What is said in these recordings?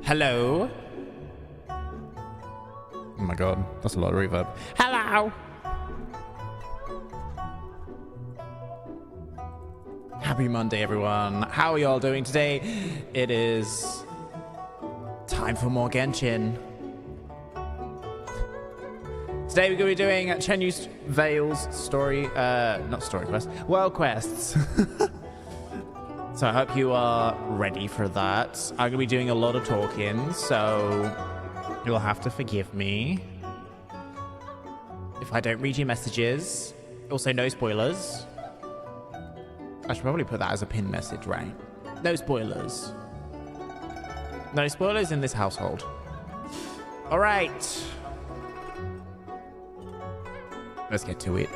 Hello? Oh my god, that's a lot of reverb. Hello! Happy Monday, everyone. How are y'all doing today? It is time for more Genshin. Today we're going to be doing Chenyu's Vale's story, not story quest, world quests. So I hope you are ready for that. I'm going to be doing a lot of talking, so you'll have to forgive me if I don't read your messages. Also, no spoilers. I should probably put that as a pinned message, right? No spoilers. No spoilers in this household. All right. Let's get to it.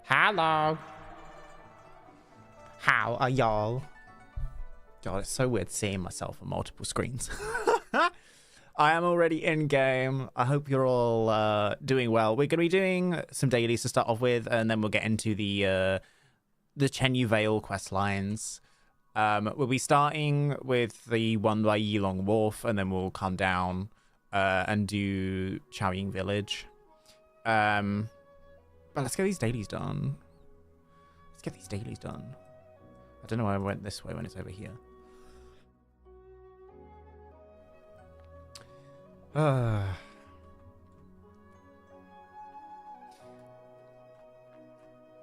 Hello. How are y'all? God, it's so weird seeing myself on multiple screens. I am already in game. I hope you're all doing well. We're going to be doing some dailies to start off with, and then we'll get into the Chenyu Vale quest lines. We'll be starting with the one by Yilong Wharf, and then we'll come down and do Chaoying Village. But let's get these dailies done. Let's get these dailies done. I don't know why I went this way when it's over here.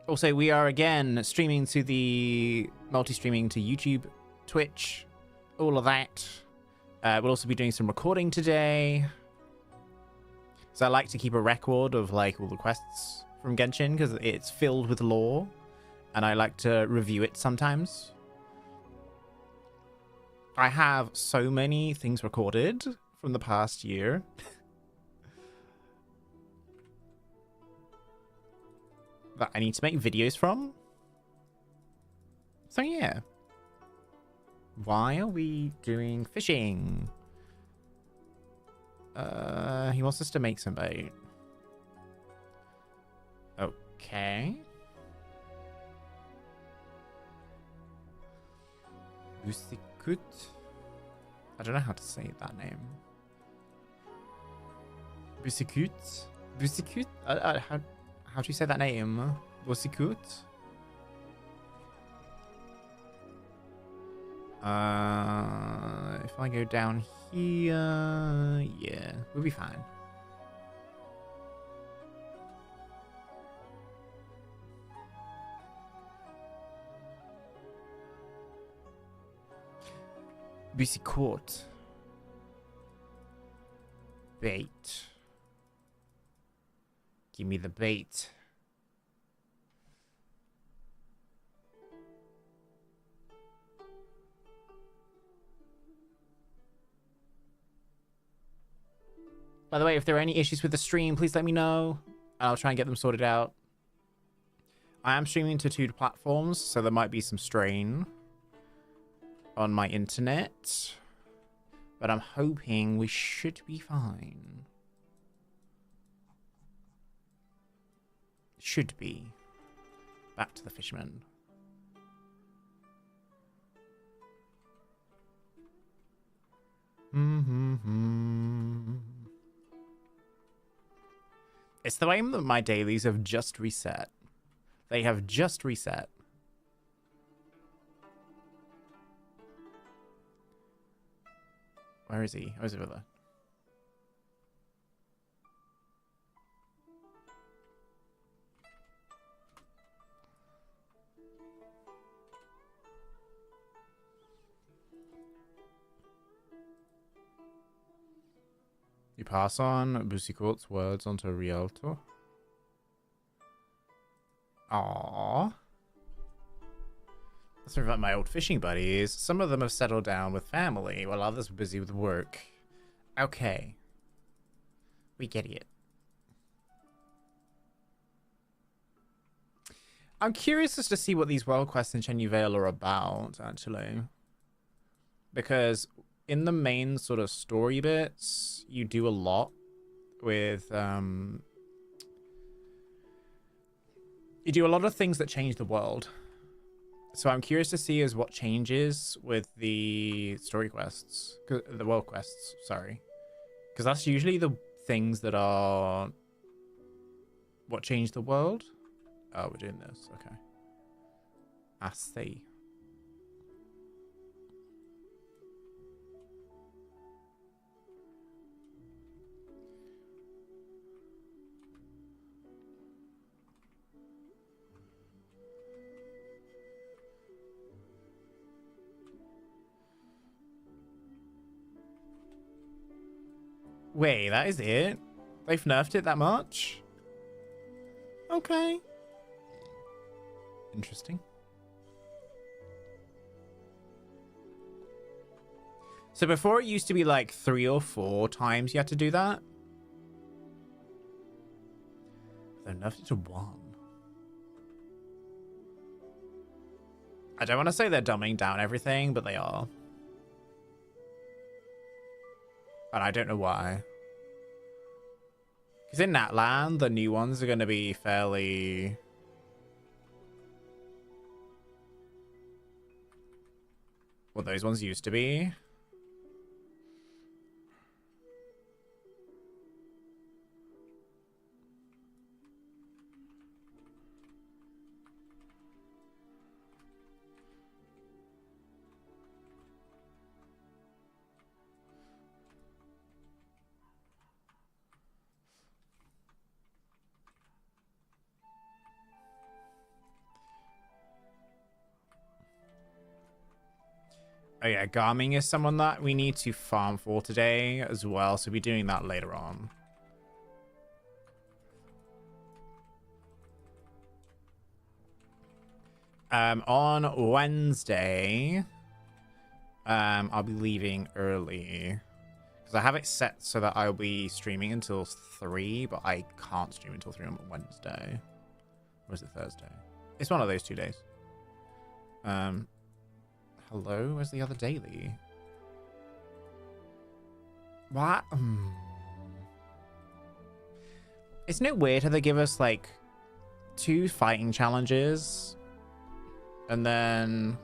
Also, we are again streaming to the multi-streaming to YouTube, Twitch, all of that. We'll also be doing some recording today. So I like to keep a record of like all the quests from Genshin because it's filled with lore, and I like to review it sometimes. I have so many things recorded from the past year. That I need to make videos from. So yeah. Why are we doing fishing? He wants us to make some bait. Okay. Busikut. I don't know how to say that name. Busikut? Busikut? How do you say that name? Busikut? If I go down here, yeah, we'll be fine. Busikut. Bait. Give me the bait. By the way, if there are any issues with the stream, please let me know. I'll try and get them sorted out. I am streaming to 2 platforms, so there might be some strain on my internet. But I'm hoping we should be fine. Should be. Back to the fisherman. It's the way that my dailies have just reset. They have just reset. Where is he? Oh, he's over there. You pass on Busikot's words onto Rialto. Aww. That's about my old fishing buddies. Some of them have settled down with family, while others are busy with work. Okay. We get it. I'm curious as to see what these world quests in Chenyu Vale are about, actually. Because in the main sort of story bits, you do a lot with you do a lot of things that change the world. So I'm curious to see is what changes with the story quests, the world quests, sorry. Because that's usually the things that are what changed the world. Oh, we're doing this. Okay. I see. Wait, that is it? They've nerfed it that much? Okay. Interesting. So before it used to be like 3 or 4 times you had to do that. They nerfed it to 1. I don't want to say they're dumbing down everything, but they are. And I don't know why. Because in Natlan, the new ones are going to be fairly... what those ones used to be. Oh yeah, Garming is someone that we need to farm for today as well, so we'll be doing that later on. On Wednesday, I'll be leaving early because I have it set so that I'll be streaming until 3, but I can't stream until 3 on Wednesday. Or is it Thursday? It's one of those 2 days. Hello? Where's the other daily? What? Isn't it weird how they give us, like, 2 fighting challenges and then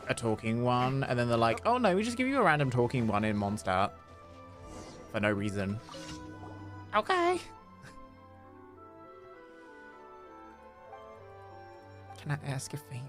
a talking one, and then they're like, oh no, we just give you a random talking one in Mondstadt for no reason. Okay. Can I ask a favor?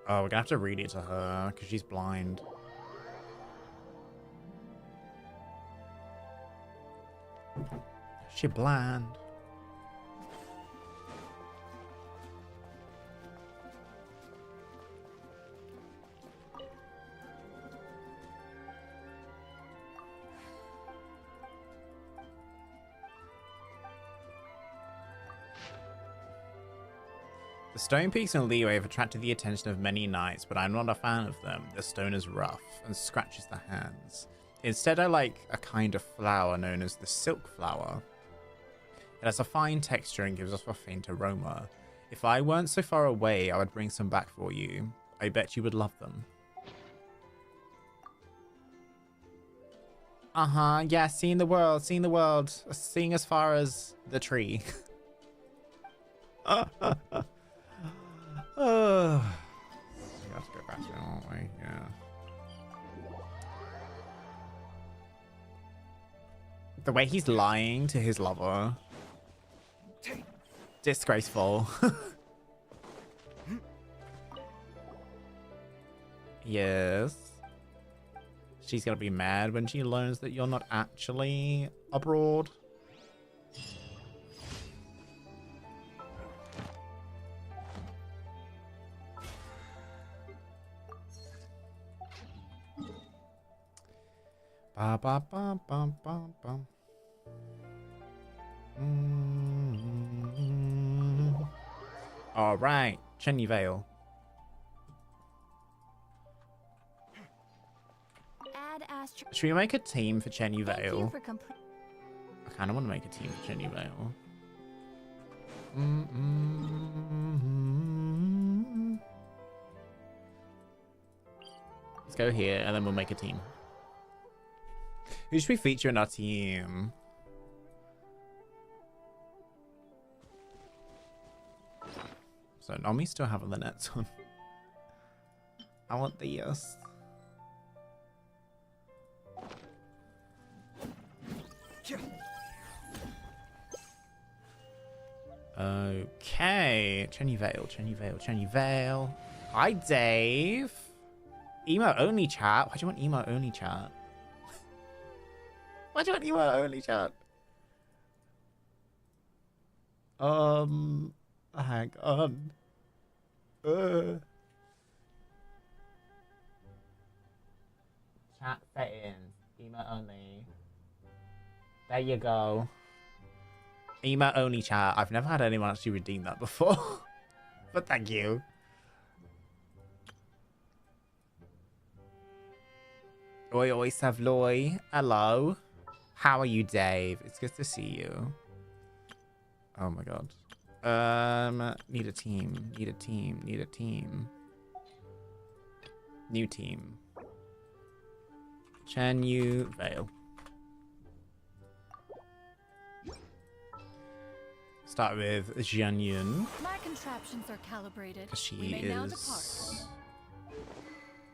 Oh, we're gonna have to read it to her because she's blind. She blind. The stone peaks in Liyue have attracted the attention of many knights, but I'm not a fan of them. The stone is rough and scratches the hands. Instead, I like a kind of flower known as the silk flower. It has a fine texture and gives off a faint aroma. If I weren't so far away, I would bring some back for you. I bet you would love them. Yeah, seeing the world, seeing as far as the tree. We have to go back there, aren't we? Yeah. The way he's lying to his lover. Disgraceful. Yes. She's gonna be mad when she learns that you're not actually abroad. Ba ba ba ba ba ba. All right, Chenyu Vale. had asked. Should we make a team for Chenyu Thank you Vale? for complete. I kind of want to make a team for Chenyu Vale. Let's go here, and then we'll make a team. Who should we feature in our team? So Nomi's still having the nets on. I want the yes. Okay. Chenyu Vale, Chenyu Vale, Chenyu Vale. Hi, Dave. Emo only chat. Why do you want emo only chat? Why do you want emo only chat? Hang on. Chat settings. Emo only. There you go. Emo only chat. I've never had anyone actually redeem that before. But thank you. Oi, oi, Savloy. Hello. How are you, Dave? It's good to see you. Oh my god. Need a team. Need a team. Need a team. New team. Chenyu Vale. Start with Jianyun. My contraptions are calibrated. She We may now is depart.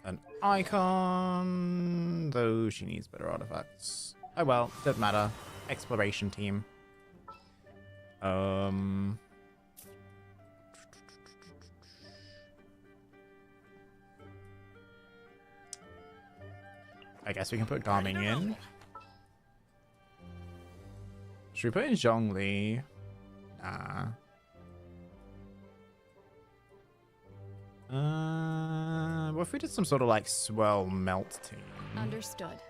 an icon, though she needs better artifacts. Oh well, doesn't matter. Exploration team. I guess we can put Garming in. Should we put in Zhongli? Nah. What if we did some sort of like swell melt team? Understood.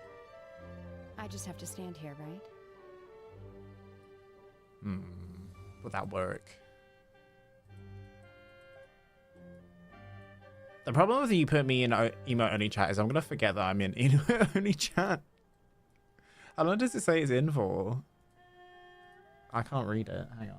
I just have to stand here, right? Would that work? The problem with you put me in emo only chat is I'm gonna forget that I'm in emo only chat. How long does it say it's in for? I can't read it. Hang on.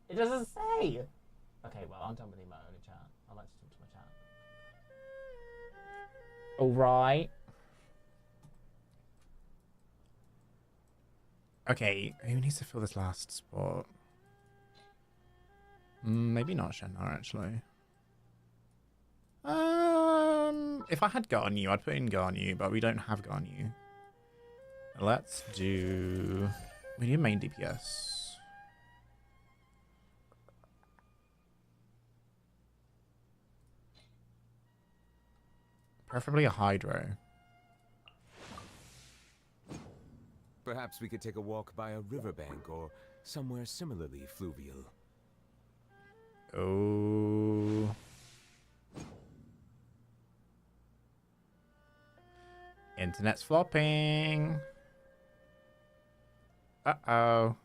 It doesn't say. Okay, well, I'm done with emo only chat. I'd like to talk to my chat. All right. Okay, who needs to fill this last spot? Maybe not Shenna, actually. If I had Garnu, I'd put in Garnu, but we don't have Garnu. Let's do... We need a main DPS. Preferably a Hydro. Perhaps we could take a walk by a riverbank or somewhere similarly fluvial. Oh. Internet's flopping. Uh-oh.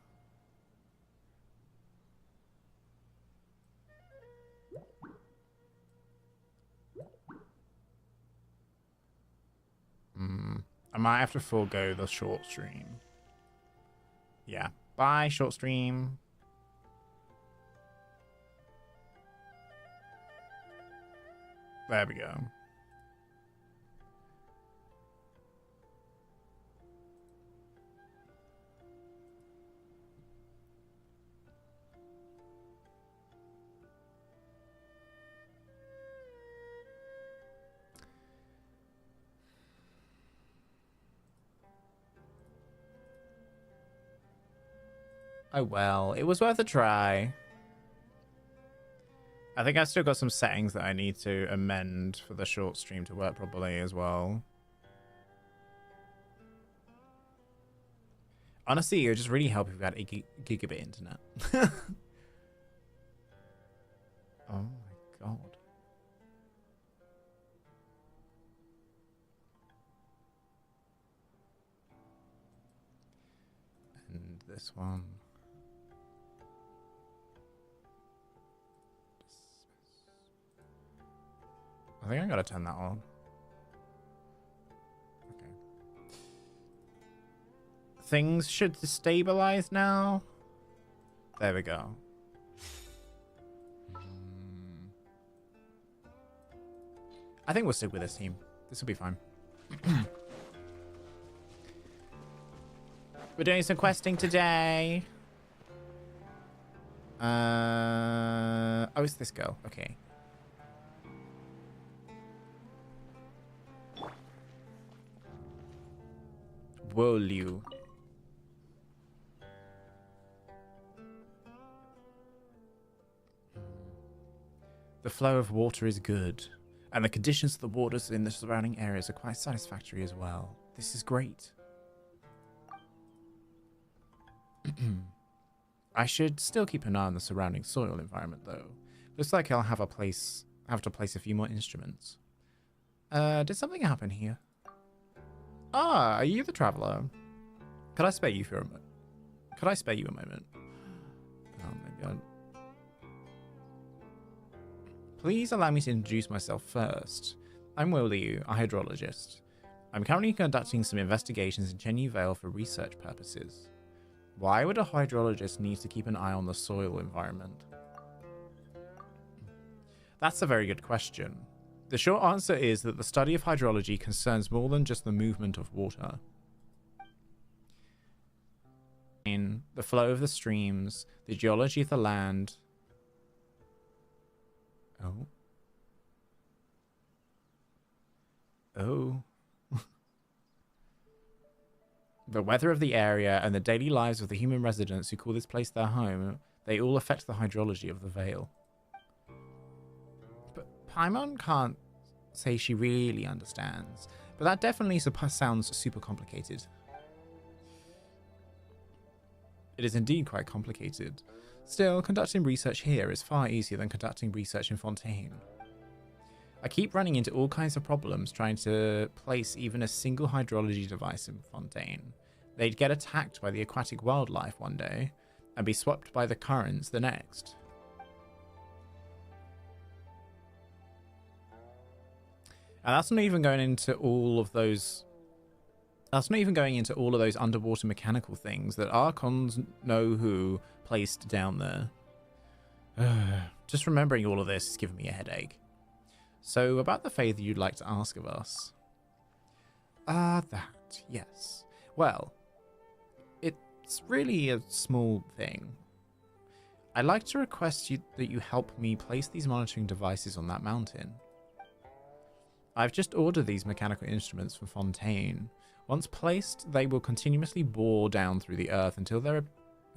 I might have to forego the short stream. Yeah. Bye, short stream. There we go. Oh well, it was worth a try. I think I've still got some settings that I need to amend for the short stream to work properly as well. Honestly, it would just really help if we had a gigabit internet. Oh my god. this one. I think I gotta turn that on. Okay. Things should stabilize now. There we go. I think we'll stick with this team. This will be fine. We're doing some questing today. Oh, it's this girl. Okay. Whoa, Liu. The flow of water is good, and the conditions of the waters in the surrounding areas are quite satisfactory as well. This is great. I should still keep an eye on the surrounding soil environment, though. Looks like I'll have to place a few more instruments. Did something happen here? Ah, are you the traveler? Could I spare you for a moment? Could I spare you a moment? Oh, maybe I... Please allow me to introduce myself first. I'm Will Liu, a hydrologist. I'm currently conducting some investigations in Chenyu Vale for research purposes. Why would a hydrologist need to keep an eye on the soil environment? That's a very good question. The short answer is that the study of hydrology concerns more than just the movement of water. In the flow of the streams, the geology of the land. Oh. Oh. The weather of the area and the daily lives of the human residents who call this place their home, they all affect the hydrology of the Vale. But Paimon can't say she really understands, but that definitely sounds super complicated. It is indeed quite complicated. Still, conducting research here is far easier than conducting research in Fontaine. I keep running into all kinds of problems trying to place even a single hydrology device in Fontaine. They'd get attacked by the aquatic wildlife one day, and be swept by the currents the next. And that's not even going into all of those... That's not even going into all of those underwater mechanical things that Archons know who placed down there. Just remembering all of this is giving me a headache. So, about the favour you'd like to ask of us. That, yes. Well, it's really a small thing. I'd like to request that you help me place these monitoring devices on that mountain. I've just ordered these mechanical instruments from Fontaine. Once placed, they will continuously bore down through the earth until they've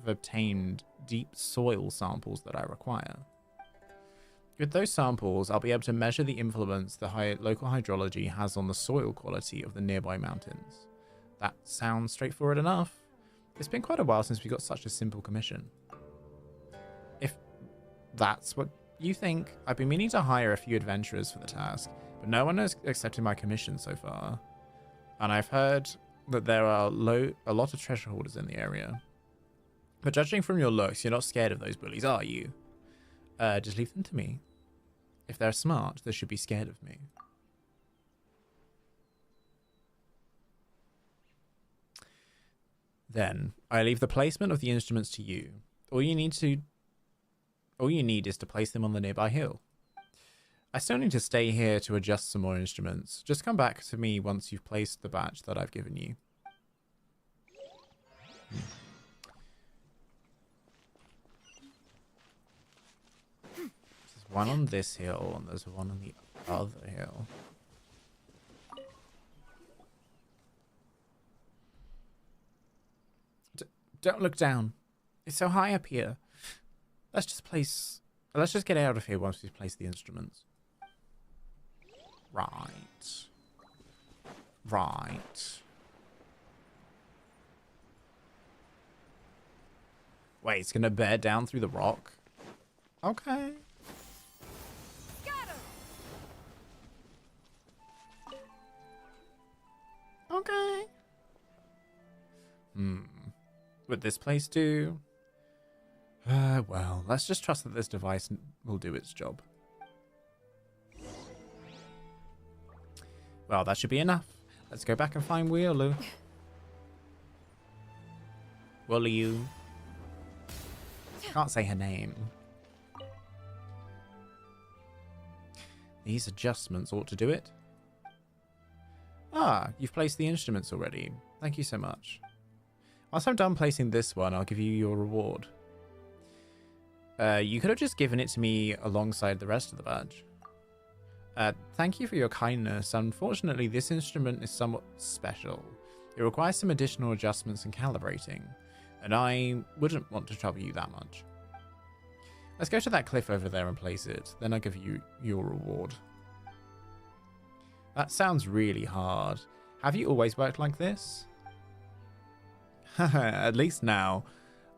obtained deep soil samples that I require. With those samples, I'll be able to measure the influence the local hydrology has on the soil quality of the nearby mountains. That sounds straightforward enough. It's been quite a while since we got such a simple commission. If that's what you think, I've been meaning to hire a few adventurers for the task, but no one has accepted my commission so far. And I've heard that there are a lot of treasure hoarders in the area. But judging from your looks, you're not scared of those bullies, are you? Just leave them to me. If they're smart, they should be scared of me. Then, I leave the placement of the instruments to you. All you need is to place them on the nearby hill. I still need to stay here to adjust some more instruments. Just come back to me once you've placed the batch that I've given you. There's one on this hill, and there's one on the other hill. Don't look down. It's so high up here. Let's just get out of here once we've placed the instruments. Right. Wait, it's gonna bear down through the rock? Okay. Got him. Okay. Would this place do? Well, let's just trust that this device will do its job. Well, that should be enough. Let's go back and find Weirlu. Woolly. Can't say her name. These adjustments ought to do it. Ah, you've placed the instruments already. Thank you so much. Once I'm done placing this one, I'll give you your reward. You could have just given it to me alongside the rest of the badge. Thank you for your kindness. Unfortunately, this instrument is somewhat special. It requires some additional adjustments and calibrating, and I wouldn't want to trouble you that much. Let's go to that cliff over there and place it, then I'll give you your reward. That sounds really hard. Have you always worked like this? At least now.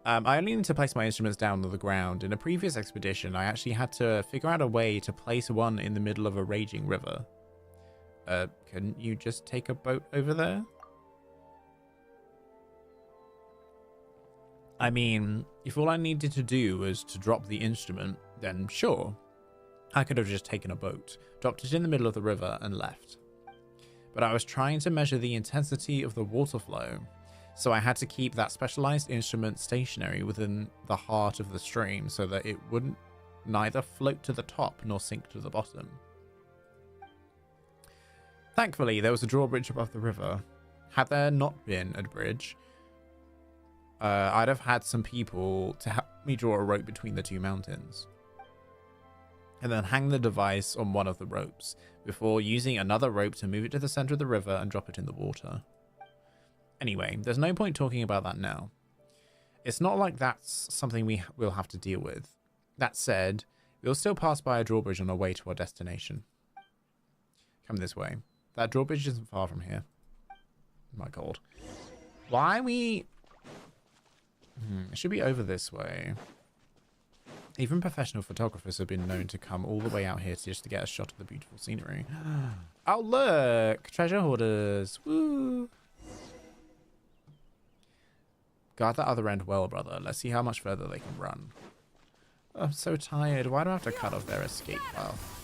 I only need to place my instruments down on the ground. In a previous expedition, I actually had to figure out a way to place one in the middle of a raging river. Couldn't you just take a boat over there? I mean, if all I needed to do was to drop the instrument, then sure. I could have just taken a boat, dropped it in the middle of the river, and left. But I was trying to measure the intensity of the water flow, so I had to keep that specialized instrument stationary within the heart of the stream so that it wouldn't neither float to the top nor sink to the bottom. Thankfully, there was a drawbridge above the river. Had there not been a bridge, I'd have had some people to help me draw a rope between the two mountains, and then hang the device on one of the ropes before using another rope to move it to the center of the river and drop it in the water. Anyway, there's no point talking about that now. It's not like that's something we will have to deal with. That said, we'll still pass by a drawbridge on our way to our destination. Come this way. That drawbridge isn't far from here. My god. Why are we... it should be over this way. Even professional photographers have been known to come all the way out here just to get a shot of the beautiful scenery. Oh, look! Treasure hoarders! Woo! Guard that other end well, brother. Let's see how much further they can run. Oh, I'm so tired. Why do I have to cut off their escape path?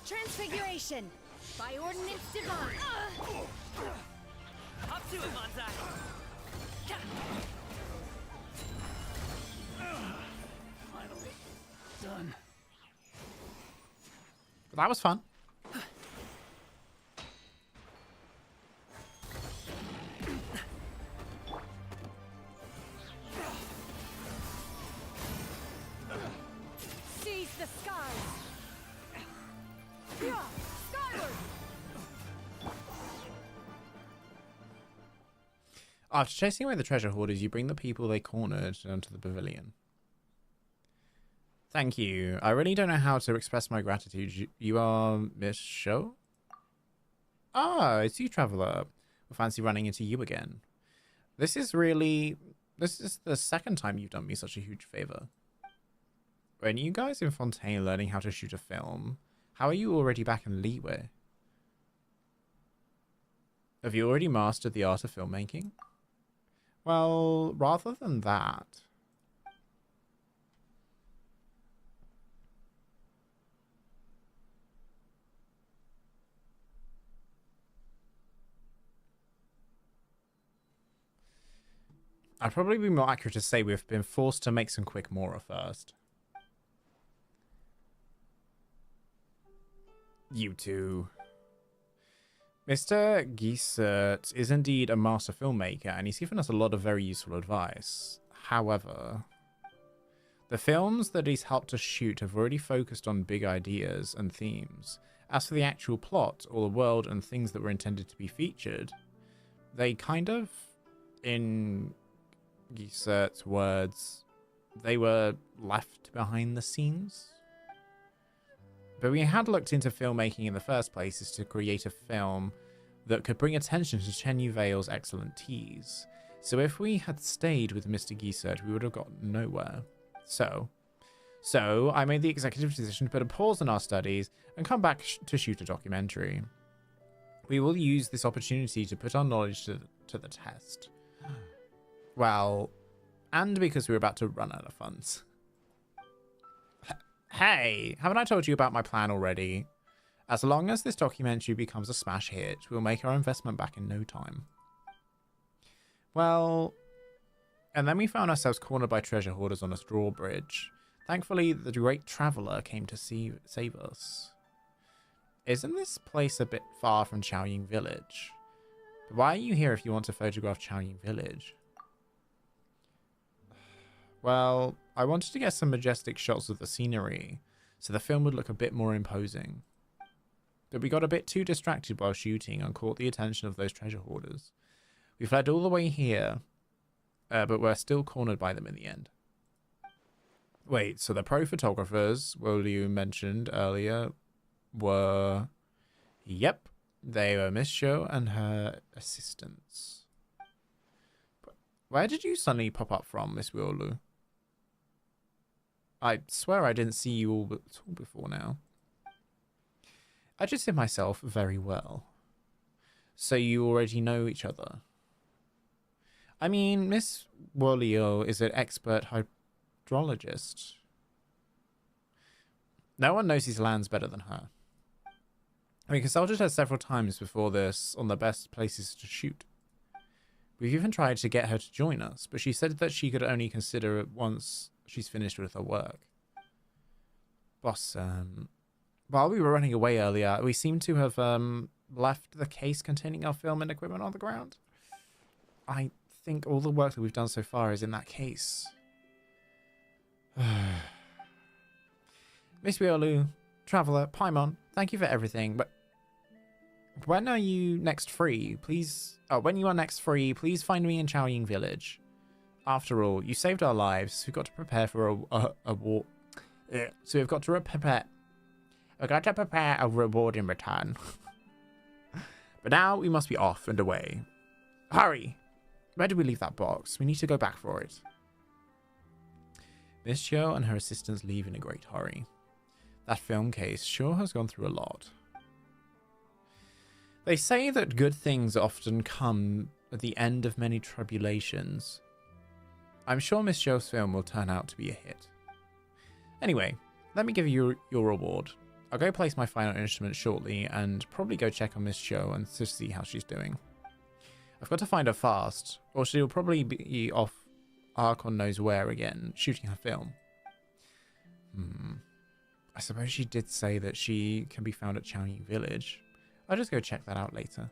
Transfiguration by ordinance divine. Up to it, Manzai. Finally done. That was fun. Seize the skies. Skyward. After chasing away the treasure hoarders, you bring the people they cornered onto the pavilion. Thank you. I really don't know how to express my gratitude. You are Miss Show? Ah, it's you, Traveler. I fancy running into you again. This is the second time you've done me such a huge favor. When you guys in Fontaine learning how to shoot a film, how are you already back in Leeway? Have you already mastered the art of filmmaking? Well, rather than that... I'd probably be more accurate to say we've been forced to make some quick Mora first. You two. Mr. Giesert is indeed a master filmmaker, and he's given us a lot of very useful advice. However, the films that he's helped us shoot have already focused on big ideas and themes. As for the actual plot, or the world and things that were intended to be featured, they kind of, in Giesert's words, they were left behind the scenes. But we had looked into filmmaking in the first place is to create a film that could bring attention to Chenyu Vale's excellent teas. So if we had stayed with Mr. Giesert, we would have gotten nowhere. So I made the executive decision to put a pause in our studies and come back to shoot a documentary. We will use this opportunity to put our knowledge to the test. Well, and because we're about to run out of funds. Hey, haven't I told you about my plan already? As long as this documentary becomes a smash hit, we'll make our investment back in no time. Well, and then we found ourselves cornered by treasure hoarders on a drawbridge. Thankfully, the great traveler came to save us. Isn't this place a bit far from Chaoying Village? But why are you here if you want to photograph Chaoying Village? Well, I wanted to get some majestic shots of the scenery, so the film would look a bit more imposing. But we got a bit too distracted while shooting and caught the attention of those treasure hoarders. We fled all the way here, but we're still cornered by them in the end. Wait, so the pro photographers, well, you mentioned earlier, were... Yep, they were Miss Show and her assistants. But where did you suddenly pop up from, Miss Wiolu? I swear I didn't see you all before now. I just did myself very well. So you already know each other. I mean, Miss Wolio is an expert hydrologist. No one knows these lands better than her. We consulted her several times before this on the best places to shoot. We've even tried to get her to join us, but she said that she could only consider it once she's finished with her work. Boss, while we were running away earlier, we seem to have left the case containing our film and equipment on the ground. I think all the work that we've done so far is in that case. Miss Riolu, Traveler, Paimon, thank you for everything, but when are you next free? Please, when you are next free, please find me in Chaoying Village. After all, you saved our lives, so we've got to prepare for a war. So we've got to prepare a reward in return. But now we must be off and away. Hurry! Where did we leave that box? We need to go back for it. Miss Cho and her assistants leave in a great hurry. That film case sure has gone through a lot. They say that good things often come at the end of many tribulations. I'm sure Miss Cho's film will turn out to be a hit. Anyway, let me give you your reward. I'll go place my final instrument shortly and probably go check on Miss Cho and to see how she's doing. I've got to find her fast, or she'll probably be off Archon knows where again, shooting her film. I suppose she did say that she can be found at Chaoying Village. I'll just go check that out later.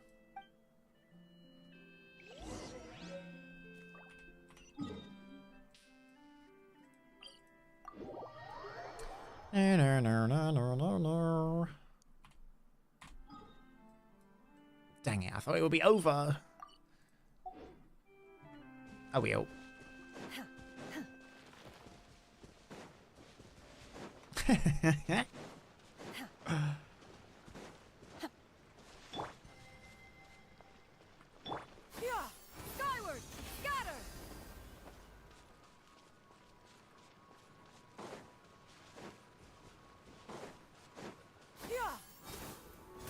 Dang it, I thought it would be over. I will. Skyward! Scatter!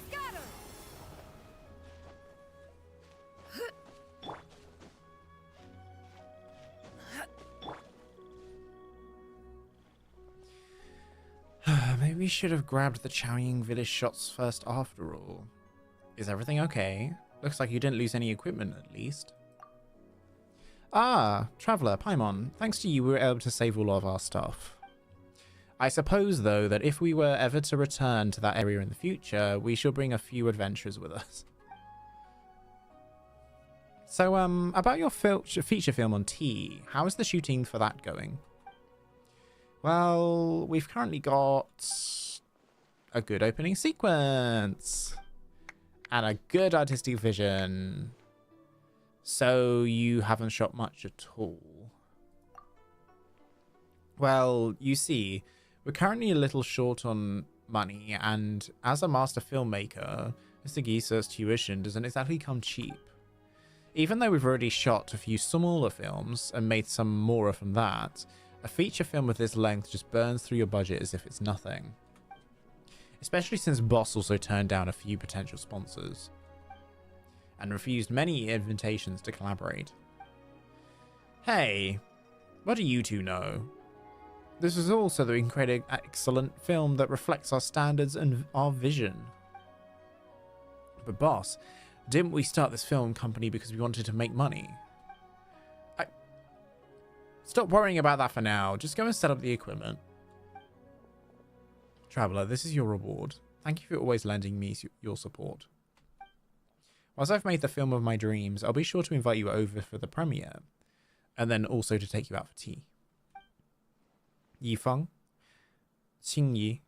Scatter! Maybe we should have grabbed the Chaoying Village shots first after all. Is everything okay? Looks like you didn't lose any equipment at least. Ah, Traveler, Paimon, thanks to you we were able to save all of our stuff. I suppose though that if we were ever to return to that area in the future, we shall bring a few adventurers with us. So, about your feature film on T, how is the shooting for that going? Well, we've currently got a good opening sequence and a good artistic vision. So you haven't shot much at all. Well, you see, we're currently a little short on money, and as a master filmmaker, Mr. Gisa's tuition doesn't exactly come cheap. Even though we've already shot a few smaller films and made some more from that, a feature film of this length just burns through your budget as if it's nothing. Especially since Boss also turned down a few potential sponsors. and refused many invitations to collaborate. Hey, what do you two know? This is all so that we can create an excellent film that reflects our standards and our vision. But boss, didn't we start this film company because we wanted to make money? Stop worrying about that for now. Just go and set up the equipment. Traveler, this is your reward. Thank you for always lending me your support. Once I've made the film of my dreams, I'll be sure to invite you over for the premiere. And then also to take you out for tea. Yifeng, Chenyu.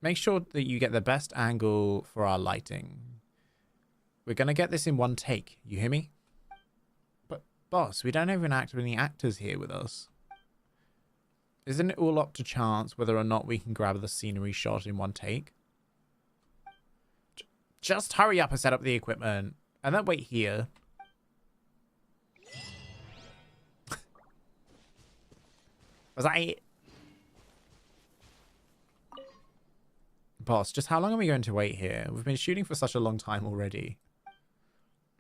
Make sure that you get the best angle for our lighting. We're going to get this in one take. You hear me? But, boss, we don't even have any actors here with us. Isn't it all up to chance whether or not we can grab the scenery shot in one take? Just hurry up and set up the equipment. And then wait here. Was that it? Boss, just how long are we going to wait here? We've been shooting for such a long time already.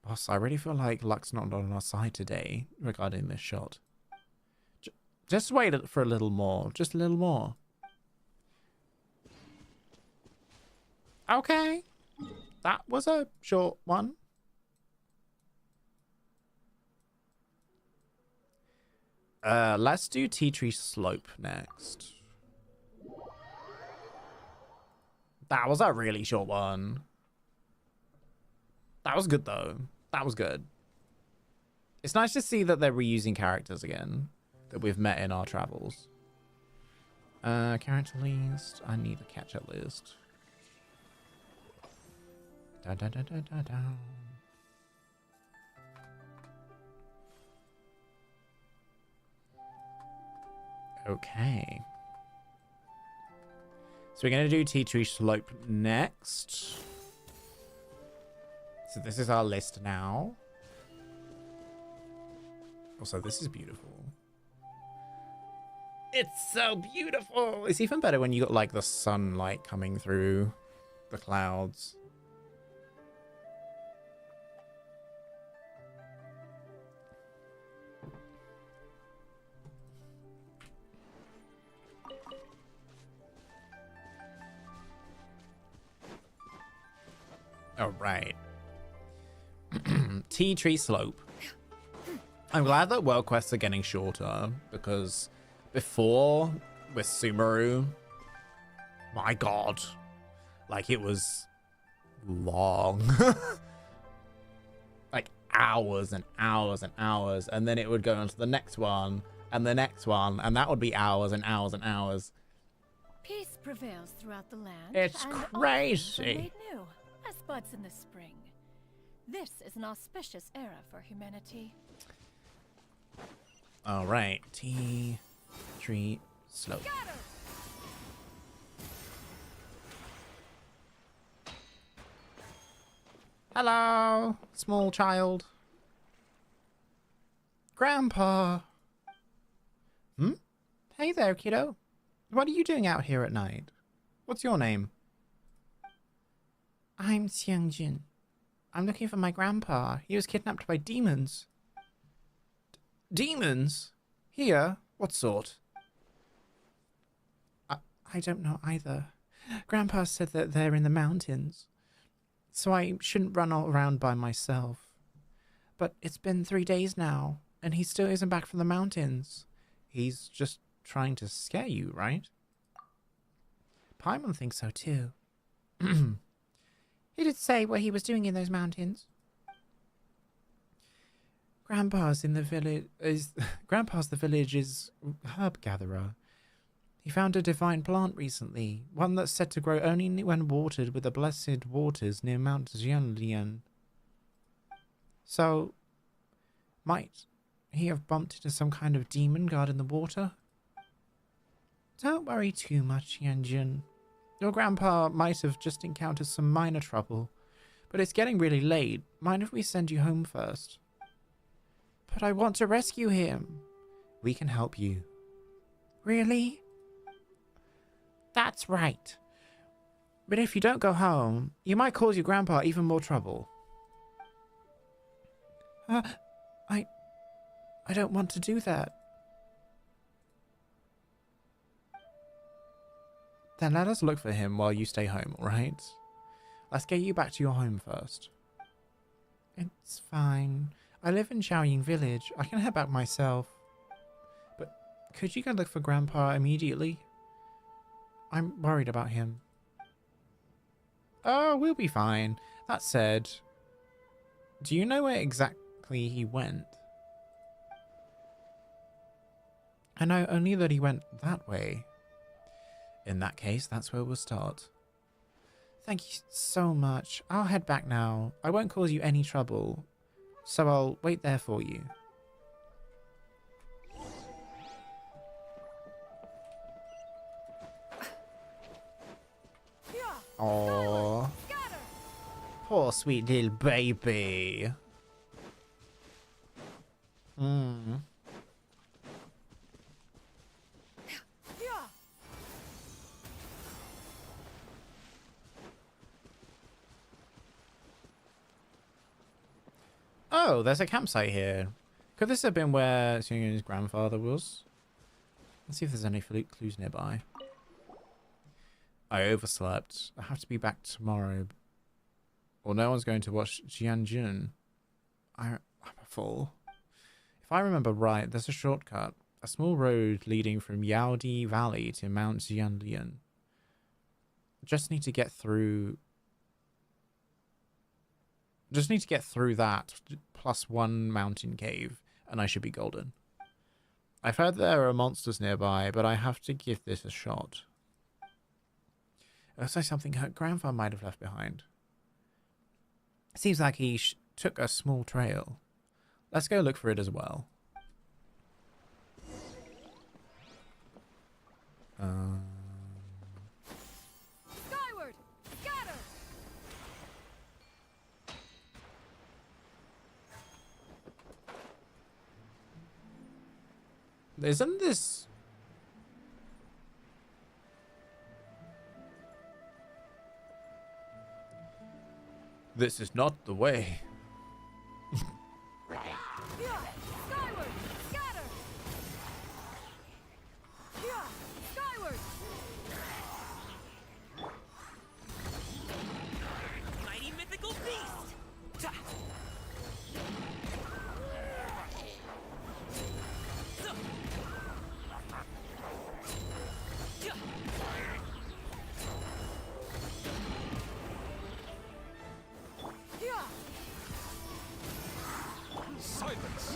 Boss, I really feel like luck's not on our side today regarding this shot. Just wait for a little more. Just a little more. Okay. That was a short one. Let's do Tea Tree Slope next. That was a really short one. That was good, though. That was good. It's nice to see that they're reusing characters again that we've met in our travels. Character list. I need a catch-up list. Da, da, da, da, da, da. Okay. So we're going to do Tea Tree Slope next. So this is our list now. Also, this is beautiful. It's so beautiful. It's even better when you got like the sunlight coming through the clouds. All right. Tea Tree Slope. I'm glad that world quests are getting shorter because before with Sumeru, my god, like it was long. Like hours and hours and hours, and then it would go on to the next one and the next one, and that would be hours and hours and hours. Peace prevails throughout the land. It's and all crazy. things are made new, as buds in the spring. This is an auspicious era for humanity. All right, Tea Tree Slope. Hello, small child. Grandpa. Hey there, kiddo. What are you doing out here at night? What's your name? I'm Xiangjin. I'm looking for my grandpa. He was kidnapped by demons. Demons? Here? What sort? I don't know either. Grandpa said that they're in the mountains, so I shouldn't run all around by myself. But it's been 3 days now, and he still isn't back from the mountains. He's just trying to scare you, right? Paimon thinks so too. He did say what he was doing in those mountains. Grandpa's the village's herb gatherer. He found a divine plant recently, one that's said to grow only when watered with the blessed waters near Mount Jianlian. So, might he have bumped into some kind of demon guarding the water? Don't worry too much, Yanjun. Your grandpa might have just encountered some minor trouble, but it's getting really late. Mind if we send you home first? But I want to rescue him. We can help you. Really? That's right. But if you don't go home, you might cause your grandpa even more trouble. Uh, I don't want to do that. Then let us look for him while you stay home, alright? Let's get you back to your home first. It's fine. I live in Xiaoying village. I can head back myself. But could you go look for Grandpa immediately? I'm worried about him. Oh, we'll be fine. That said, do you know where exactly he went? I know only that he went that way. In that case, that's where we'll start. Thank you so much. I'll head back now. I won't cause you any trouble, so I'll wait there for you. Aww. Poor sweet little baby. Oh, there's a campsite here. Could this have been where Chenyu's grandfather was? Let's see if there's any clues nearby. I overslept. I have to be back tomorrow. Or no one's going to watch Jianjun. I'm a fool. If I remember right, there's a shortcut. A small road leading from Yaodi Valley to Mount Jianlian. Just need to get through that, plus one mountain cave, and I should be golden. I've heard there are monsters nearby, but I have to give this a shot. It looks like something her grandfather might have left behind. Seems like he took a small trail. Let's go look for it as well. Skyward! Scatter! Isn't this... This is not the way. Skyward! Scatter! Skyward! Mighty mythical beast! Ta! So. Yeah. Silence!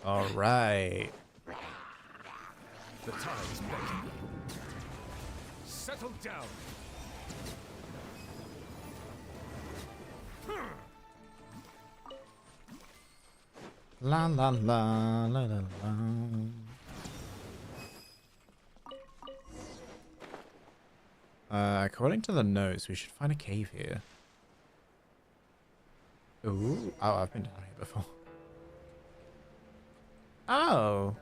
All right. The tide is breaking. Settle down. La la la la la la. According to the notes, we should find a cave here. Ooh. Oh, I've been down here before. Oh.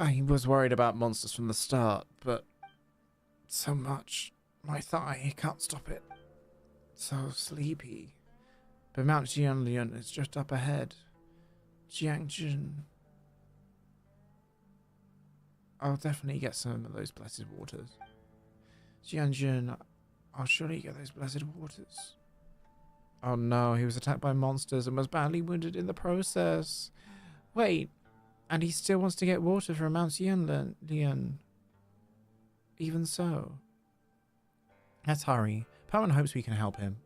I was worried about monsters from the start, but so much. My thigh can't stop it. So sleepy. But Mount Jianlian is just up ahead. Jiangjun. I'll definitely get some of those blessed waters. Jianjun, I'll surely get those blessed waters. Oh no, he was attacked by monsters and was badly wounded in the process. Wait, and he still wants to get water from Mount Jianlian. Even so. Let's hurry. Paimon hopes we can help him.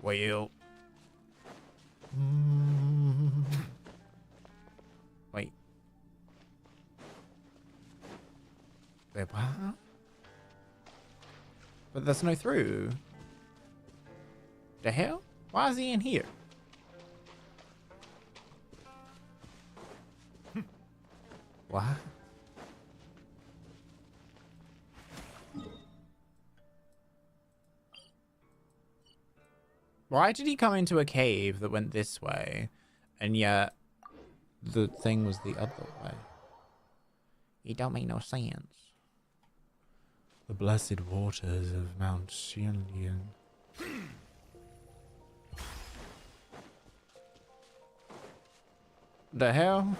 Well. Wait. Wait, what? But there's no through. The hell? Why is he in here? What? Why did he come into a cave that went this way, and yet the thing was the other way? It don't make no sense. The blessed waters of Mount Chenyu. The hell?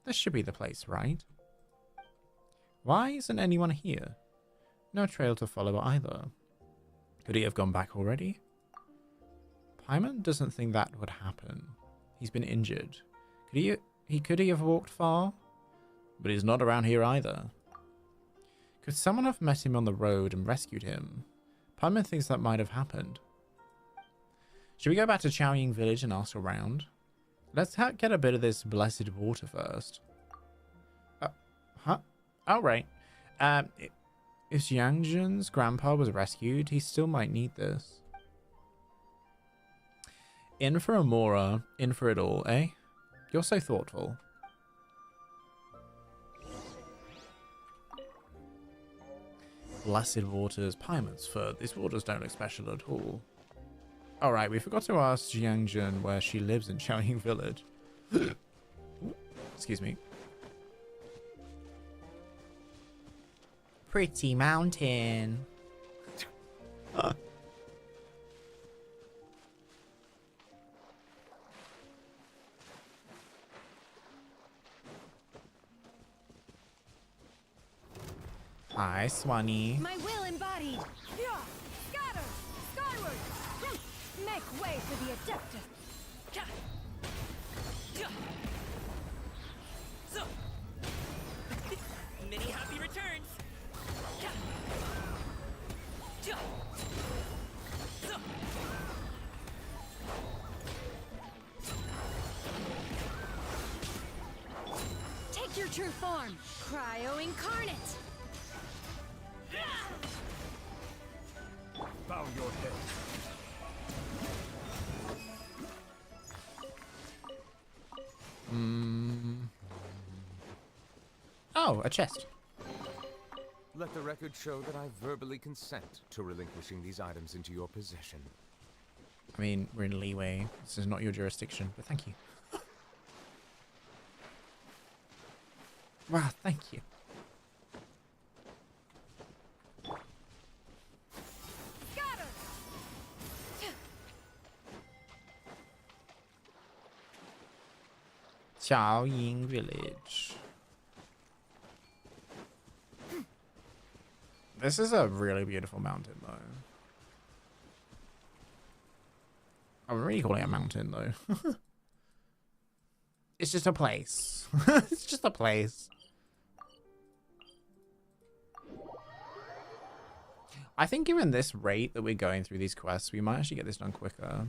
This should be the place, right? Why isn't anyone here? No trail to follow either. Could he have gone back already? Paimon doesn't think that would happen. He's been injured. Could he have walked far? But he's not around here either. Could someone have met him on the road and rescued him? Paimon thinks that might have happened. Should we go back to Chaoying village and ask around? Let's get a bit of this blessed water first. Huh? Oh, right. If Xiangjun's grandpa was rescued, he still might need this. In for Amora, in for it all, eh? You're so thoughtful. Blessed waters, Paimon's foot. These waters don't look special at all. Alright, we forgot to ask Xiangjun where she lives in Chaoying village. Excuse me. Pretty mountain. Hi, Swanee. My will embodied. Yeah. Scatter. Skyward. Make way for the Adeptus. So, many happy returns. So. Take your true form. Cryo incarnate. Bow your head. Oh, a chest. Let the record show that I verbally consent to relinquishing these items into your possession. I mean, we're in leeway. This is not your jurisdiction, but thank you. Wow, thank you. Scatter. Chaoying village. This is a really beautiful mountain, though. I'm really calling it a mountain, though. It's just a place. It's just a place. I think given this rate that we're going through these quests, we might actually get this done quicker.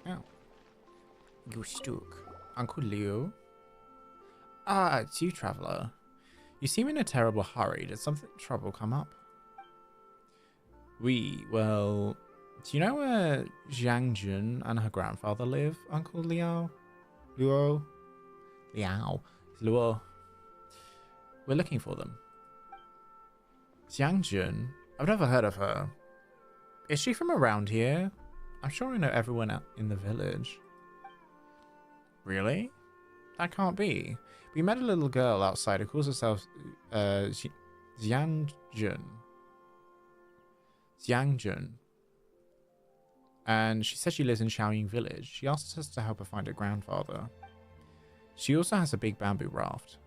Oh. You stuck. Uncle Leo? Ah, it's you, traveler. You seem in a terrible hurry. Did something trouble come up? Well, do you know where Xiangjun and her grandfather live, Uncle Liao? Luo? Liao. Luo. We're looking for them. Xiangjun? I've never heard of her. Is she from around here? I'm sure I know everyone out in the village. Really? That can't be. We met a little girl outside who calls herself Xiangjun. Xiangjun. And she said she lives in Chaoying village. She asked us to help her find her grandfather. She also has a big bamboo raft.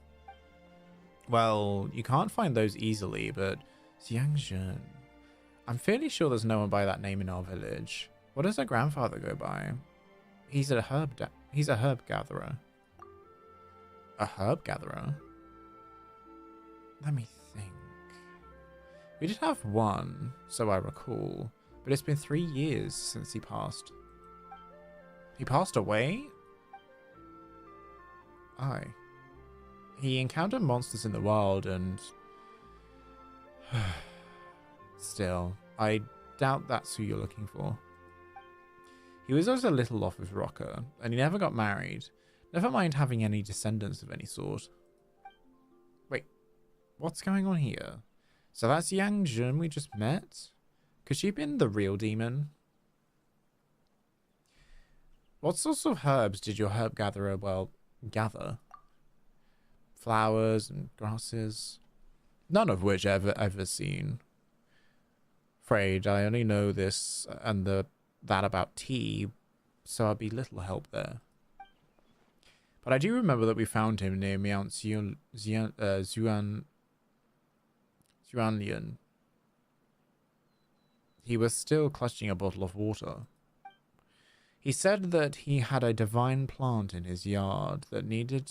Well, you can't find those easily, but Xiangjun. I'm fairly sure there's no one by that name in our village. What does her grandfather go by? He's a herb gatherer. A herb gatherer? Let me think. We did have one, so I recall, but it's been 3 years since he passed. He passed away? Aye. He encountered monsters in the wild and... Still, I doubt that's who you're looking for. He was always a little off his rocker, and he never got married. Never mind having any descendants of any sort. Wait, what's going on here? So that's Yang Jun we just met? Could she have been the real demon? What sorts of herbs did your herb gatherer, well, gather? Flowers and grasses? None of which I've ever seen. Afraid I only know this and that about tea, so I'll be little help there. But I do remember that we found him near Mount Zuanlian. He was still clutching a bottle of water. He said that he had a divine plant in his yard that needed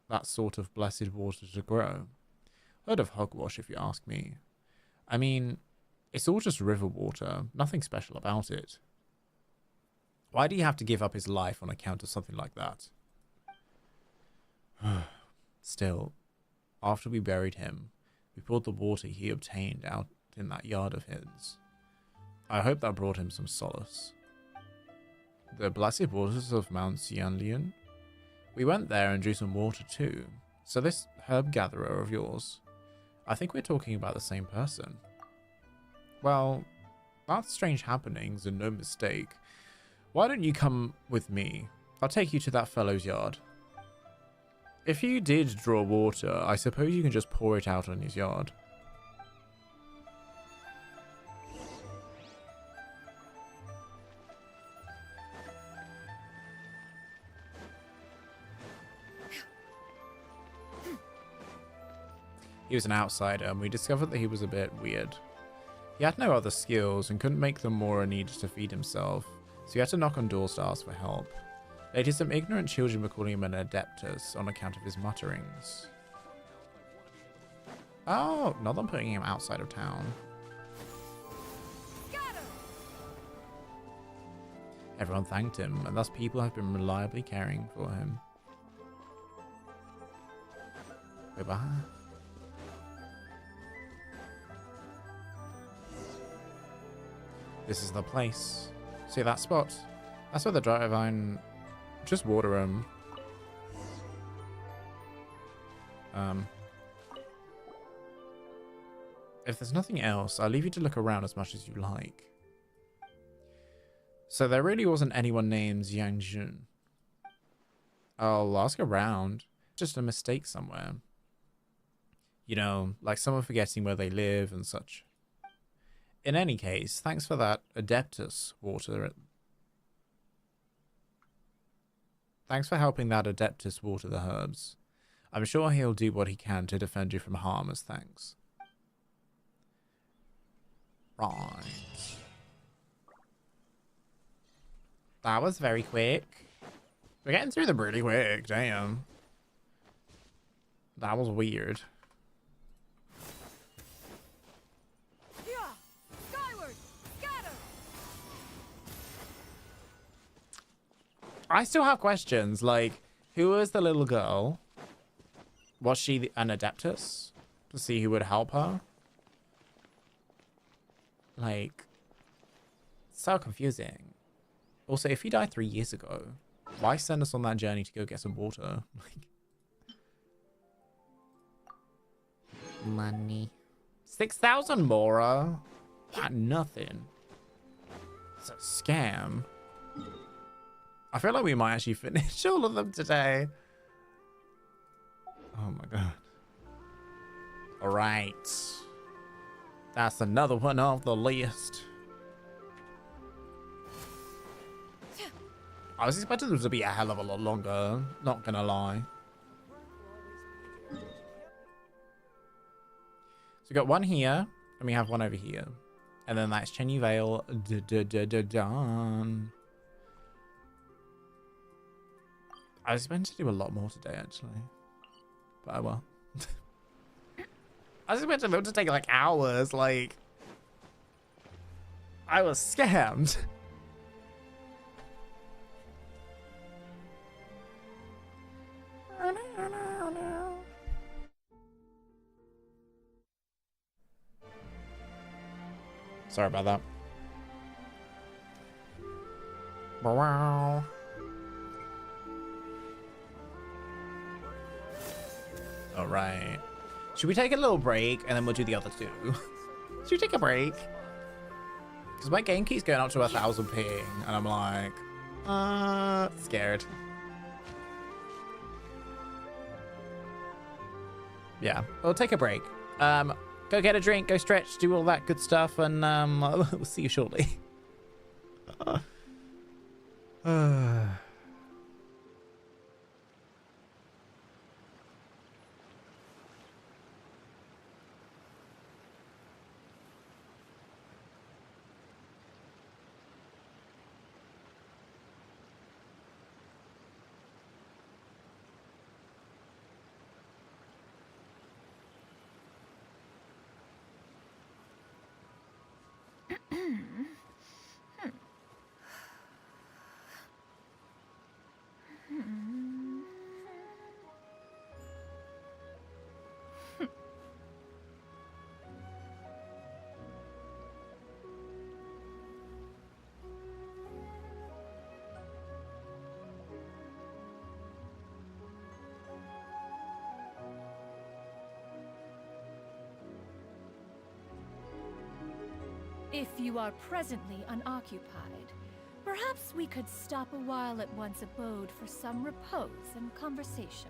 that sort of blessed water to grow. Heard of hogwash, if you ask me. I mean, it's all just river water, nothing special about it. Why do you have to give up his life on account of something like that? Still, after we buried him, we poured the water he obtained out in that yard of his. I hope that brought him some solace. The blessed waters of Mount Xianlian? We went there and drew some water too. So this herb gatherer of yours, I think we're talking about the same person. Well, that's strange happenings and no mistake. Why don't you come with me? I'll take you to that fellow's yard. If you did draw water, I suppose you can just pour it out on his yard. He was an outsider, and we discovered that he was a bit weird. He had no other skills and couldn't make them more and needed to feed himself, so he had to knock on doors to ask for help. Later, some ignorant children were calling him an adeptus on account of his mutterings. Oh, not them putting him outside of town. Everyone thanked him, and thus people have been reliably caring for him. Goodbye. This is the place. See that spot? That's where the Dryvine... Just water him. If there's nothing else, I'll leave you to look around as much as you like. So there really wasn't anyone named Yang Jun. I'll ask around. Just a mistake somewhere. You know, like someone forgetting where they live and such. In any case, thanks for that Adeptus water. Thanks for helping that Adeptus water the herbs. I'm sure he'll do what he can to defend you from harm as thanks. Right. That was very quick. We're getting through them really quick, damn. That was weird. Skyward, scatter. I still have questions, like, who was the little girl? Was she an Adeptus? To see who would help her? Like, so confusing. Also, if he died 3 years ago, why send us on that journey to go get some water? Like, money. 6,000 Mora? What? Nothing. It's a scam. I feel like we might actually finish all of them today. Oh my god. Alright. That's another one off the list. I was expecting them to be a hell of a lot longer, not gonna lie. So we got one here, and we have one over here. And then that's Chenyu Vale. Done. I was meant to do a lot more today, actually. But oh well. I was meant to take like hours, like... I was scammed. Sorry about that. Wow. All right. Should we take a little break and then we'll do the other two? Should we take a break? Because my game keeps going up to 1,000 ping and I'm like, scared. Yeah, we'll take a break. Go get a drink, go stretch, do all that good stuff, and we'll see you shortly. If you are presently unoccupied, perhaps we could stop a while at one's abode for some repose and conversation.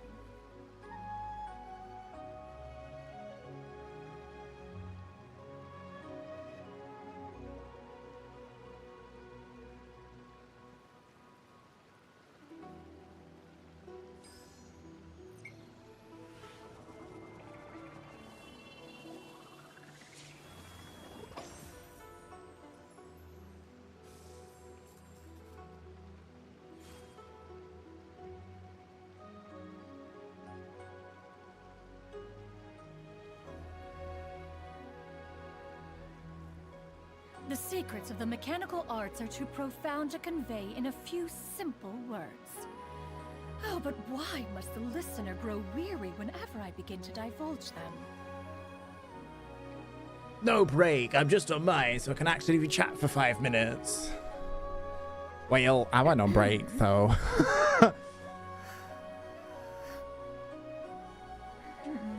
The secrets of the mechanical arts are too profound to convey in a few simple words. Oh, but why must the listener grow weary whenever I begin to divulge them? No break, I'm just on mine, so I can actually chat for 5 minutes. Well, I went on break, so...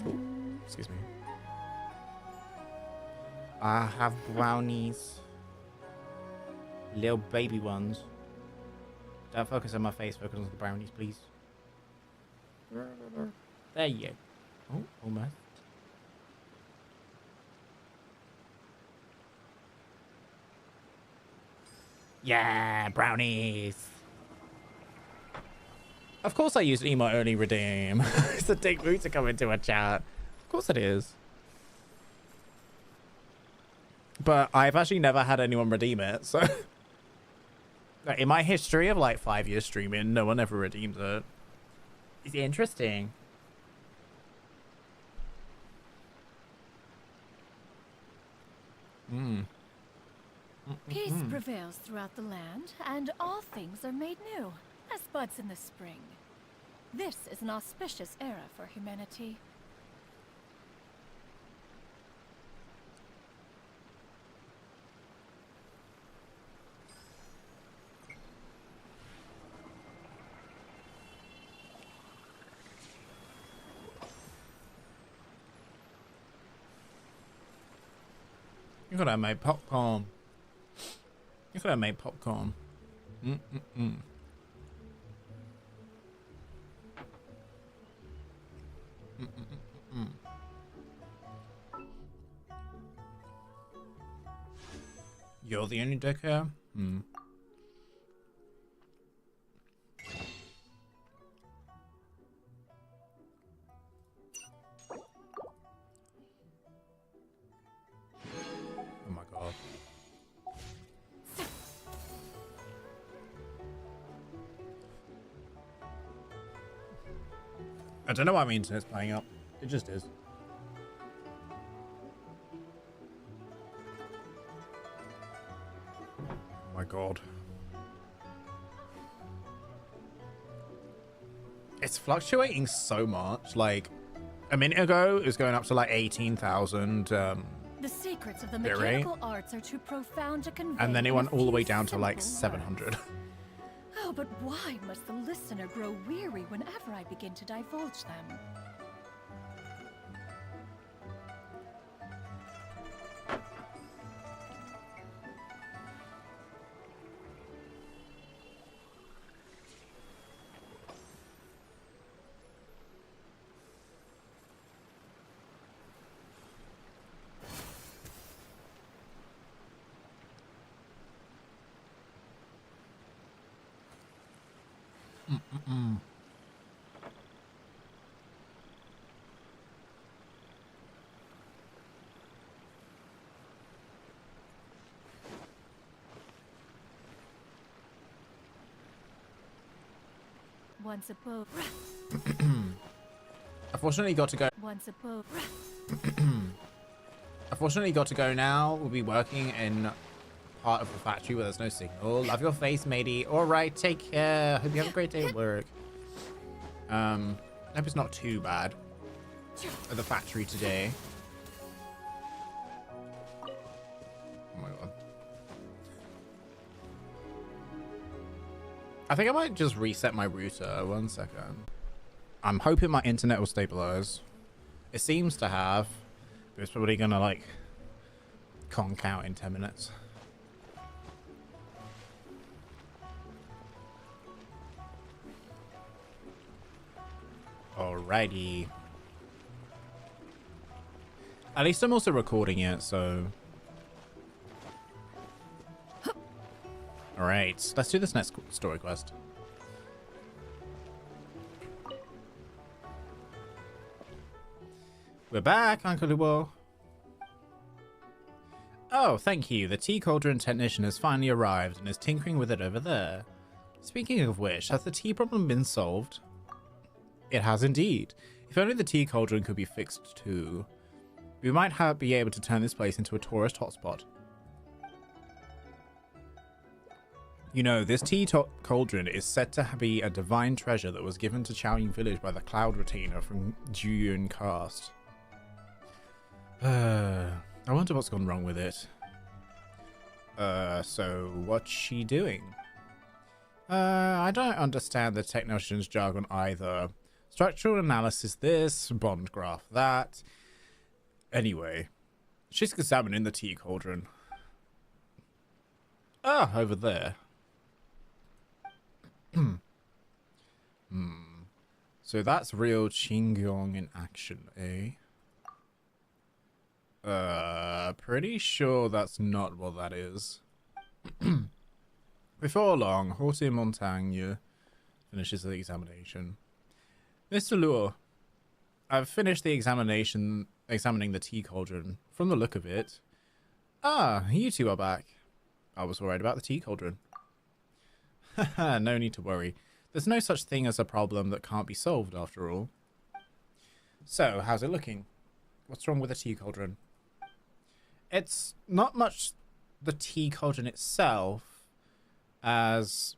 Ooh, excuse me. I have brownies. Little baby ones. Don't focus on my face, focus on the brownies, please. There you go. Oh, almost. Yeah, brownies. Of course I used emote only redeem. It's a dick move to come into a chat. Of course it is. But I've actually never had anyone redeem it, so... Like, in my history of like 5 years streaming, no one ever redeems it. It's interesting. Peace prevails throughout the land, and all things are made new, as buds in the spring. This is an auspicious era for humanity. You could have made popcorn. You could have made popcorn. You're the only dick here? Oh my god. I don't know why my internet's playing up. It just is. Oh my god. It's fluctuating so much. Like, a minute ago, it was going up to like 18,000. The secrets of the mechanical arts are too profound to convey. And then it went all the way down to like simple 700. words. but why must the listener grow weary whenever I begin to divulge them? Once above. Unfortunately, got to go. Once above. Unfortunately, got to go now. We'll be working in part of the factory where there's no signal. Love your face, matey. All right, take care. Hope you have a great day at work. Hope it's not too bad at the factory today. Oh my god. I think I might just reset my router. 1 second. I'm hoping my internet will stabilize. It seems to have. But it's probably gonna like conk out in 10 minutes. Alrighty. At least I'm also recording it, so. Alright, let's do this next story quest. We're back, Uncle Luo. Oh, thank you. The tea cauldron technician has finally arrived and is tinkering with it over there. Speaking of which, has the tea problem been solved? It has indeed. If only the tea cauldron could be fixed too. We might be able to turn this place into a tourist hotspot. You know, this tea cauldron is said to be a divine treasure that was given to Chenyu village by the cloud retainer from Juyun caste. I wonder what's gone wrong with it. So what's she doing? I don't understand the technician's jargon either. Structural analysis this, bond graph that. Anyway, she's examining the tea cauldron. Ah, over there. So that's real Qingyong in action, eh? Pretty sure that's not what that is. Before long, Haute Montagne finishes the examination. Mr. Luo, I've finished the examining the tea cauldron. From the look of it. Ah, you two are back. I was worried about the tea cauldron. Haha, no need to worry. There's no such thing as a problem that can't be solved, after all. So, how's it looking? What's wrong with the tea cauldron? It's not much the tea cauldron itself as...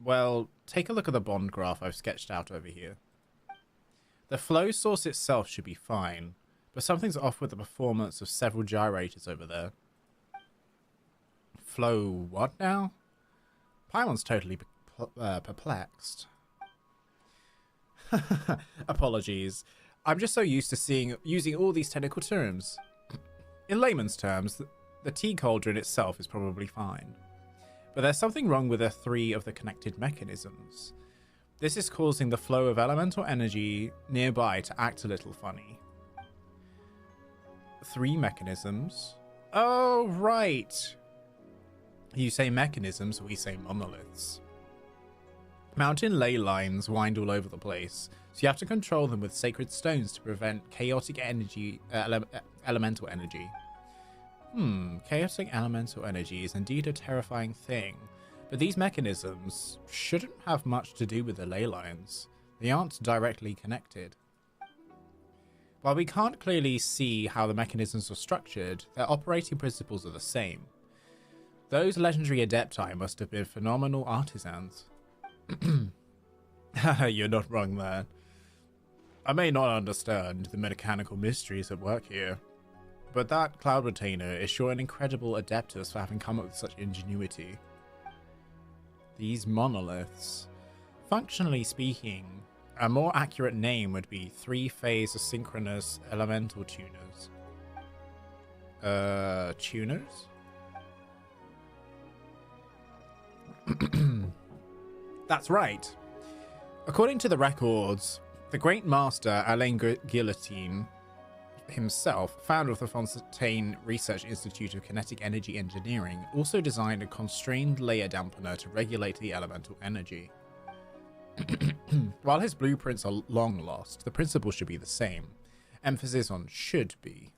Well, take a look at the bond graph I've sketched out over here. The flow source itself should be fine, but something's off with the performance of several gyrators over there. Flow what now? Paimon's totally perplexed. Apologies. I'm just so used to using all these technical terms. In layman's terms, the tea cauldron itself is probably fine. But there's something wrong with 3 of the connected mechanisms. This is causing the flow of elemental energy nearby to act a little funny. 3 mechanisms? Oh, right. You say mechanisms, we say monoliths. Mountain ley lines wind all over the place, so you have to control them with sacred stones to prevent chaotic energy, elemental energy. Chaotic elemental energy is indeed a terrifying thing, but these mechanisms shouldn't have much to do with the ley lines. They aren't directly connected. While we can't clearly see how the mechanisms are structured, their operating principles are the same. Those legendary adepti must have been phenomenal artisans. You're not wrong there. I may not understand the mechanical mysteries at work here, but that cloud retainer is sure an incredible adeptus for having come up with such ingenuity. These monoliths. Functionally speaking, a more accurate name would be three-phase asynchronous elemental tuners. Tuners? That's right. According to the records, the Great Master Alain Guillotine himself, founder of the Fontaine Research Institute of Kinetic Energy Engineering, also designed a constrained layer dampener to regulate the elemental energy. While his blueprints are long lost, the principle should be the same. Emphasis on should be.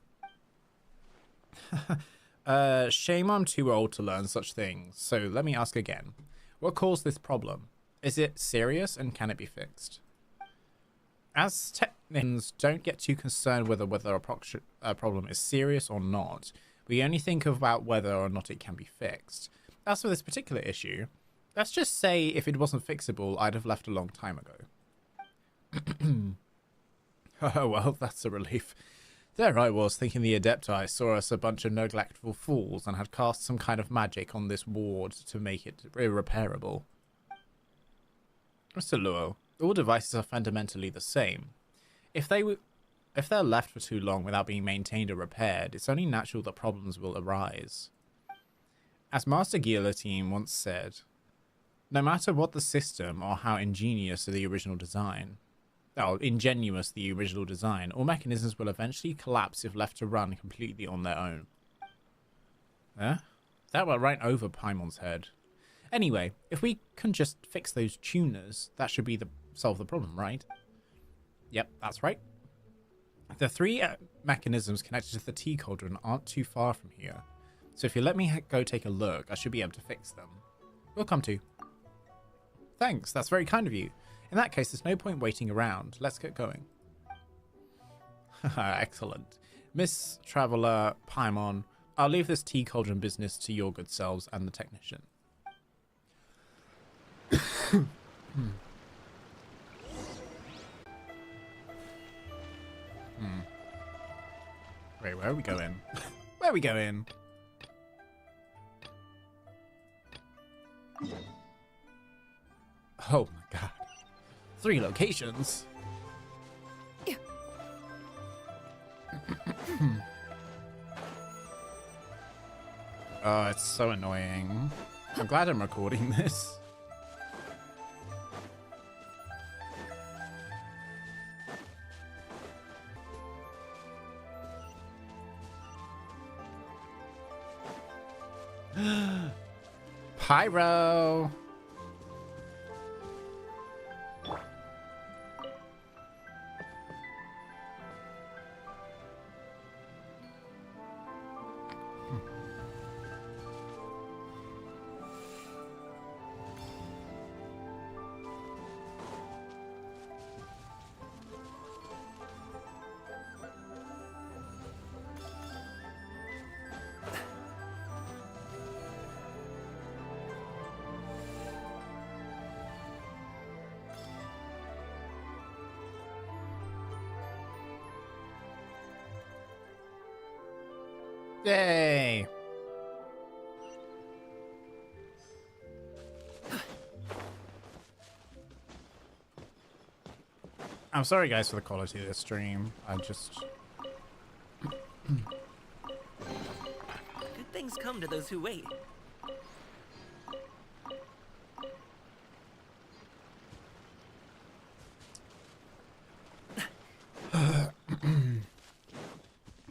Shame I'm too old to learn such things, so let me ask again. What caused this problem? Is it serious and can it be fixed? As technicians don't get too concerned whether a problem is serious or not, we only think about whether or not it can be fixed. As for this particular issue, let's just say if it wasn't fixable, I'd have left a long time ago. Oh, well, that's a relief. There I was, thinking the Adepti saw us a bunch of neglectful fools and had cast some kind of magic on this ward to make it irreparable. Mr. Luo, all devices are fundamentally the same. If they're left for too long without being maintained or repaired, it's only natural that problems will arise. As Master Guillotine once said, no matter what the system or how ingenuous the original design, all mechanisms will eventually collapse if left to run completely on their own. That went right over Paimon's head. Anyway, if we can just fix those tuners, that should be solve the problem, right? Yep, that's right. The three mechanisms connected to the tea cauldron aren't too far from here, so if you let me go take a look, I should be able to fix them. We'll come to. Thanks, that's very kind of you. In that case, there's no point waiting around. Let's get going. Excellent. Miss Traveller, Paimon, I'll leave this tea cauldron business to your good selves and the technician. Wait, where are we going? Where are we going? Oh my god. 3 locations. Oh, it's so annoying. I'm glad I'm recording this. Pyro. Yay! I'm sorry guys for the quality of this stream. I just... Good things come to those who wait.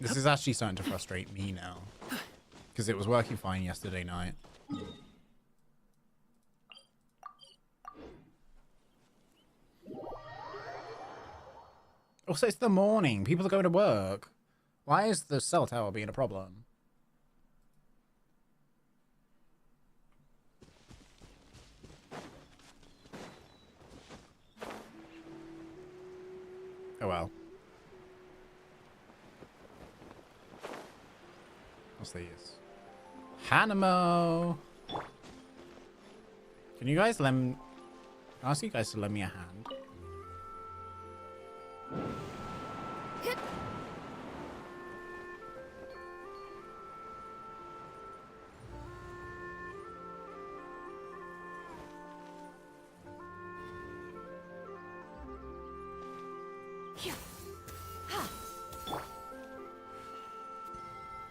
This is actually starting to frustrate me now. Because it was working fine yesterday night. Also, it's the morning. People are going to work. Why is the cell tower being a problem? Oh well. What's these? Hanamo! Can you guys Can I ask you guys to lend me a hand?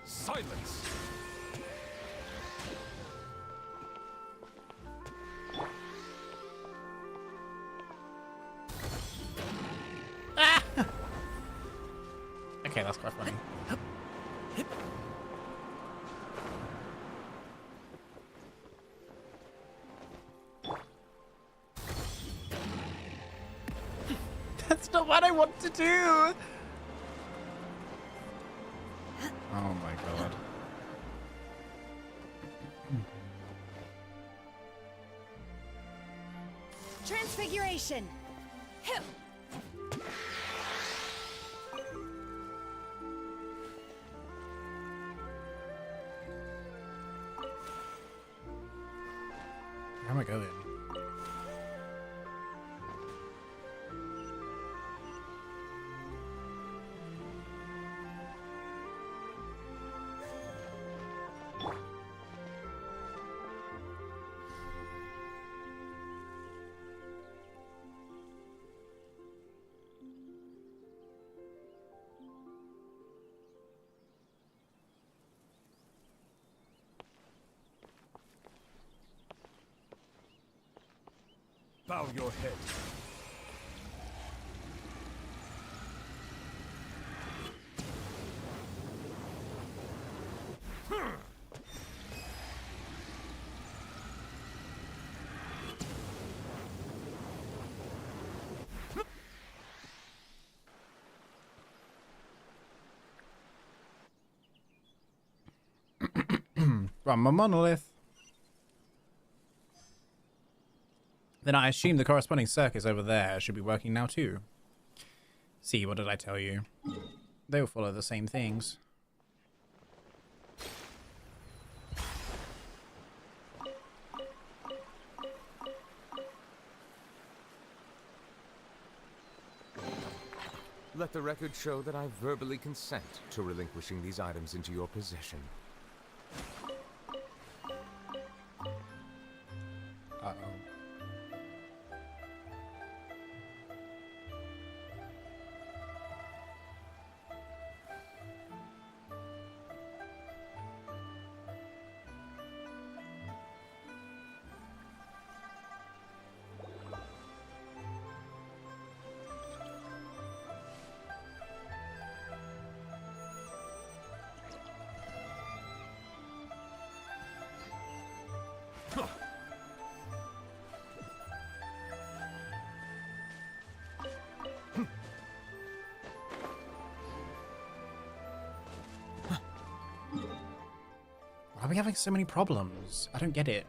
Silence! Okay, that's quite funny. That's not what I want to do. Oh my god. Transfiguration. Where am I going? Bow your head. From a monolith. Then I assume the corresponding circuits over there should be working now too. See, what did I tell you? They will follow the same things. Let the record show that I verbally consent to relinquishing these items into your possession. Uh-oh. Why are we having so many problems? I don't get it.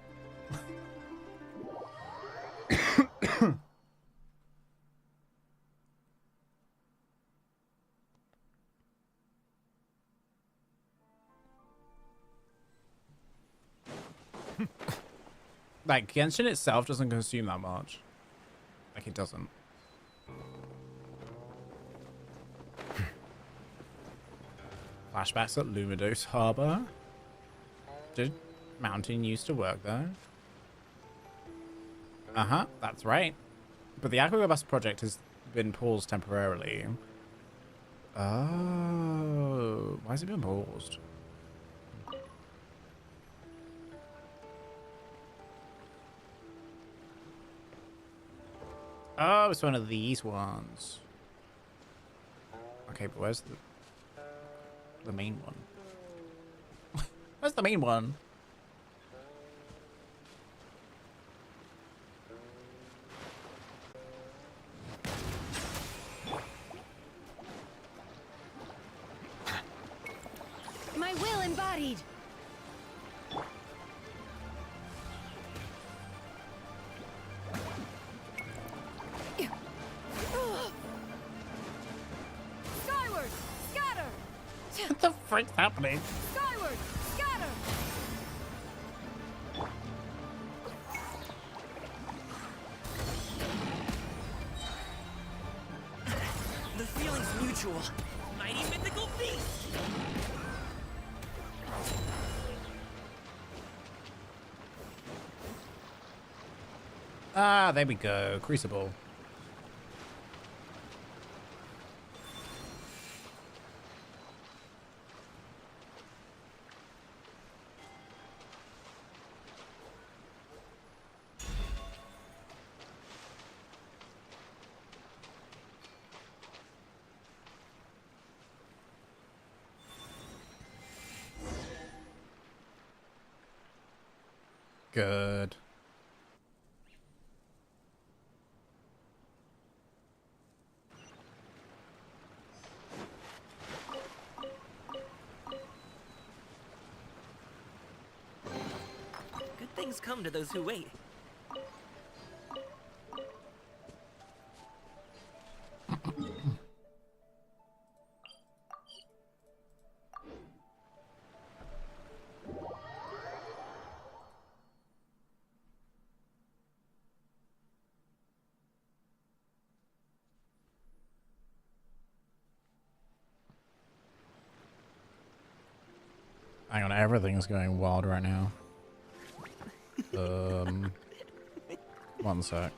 Like, Genshin itself doesn't consume that much. Like, it doesn't. Flashbacks at Lumidos Harbor. Did Mountain used to work there? Uh-huh, that's right. But the Aquabus project has been paused temporarily. Oh, why has it been paused? Oh, it's one of these ones. Okay, but where's the main one? Where's the main one? My will embodied. Skyward, scatter. What the frick's happening? Skyward, scatter. The feeling's mutual. Mighty mythical beast! Ah, there we go. Crucible. Good. Good things come to those who wait. Hang on, everything's going wild right now. One sec.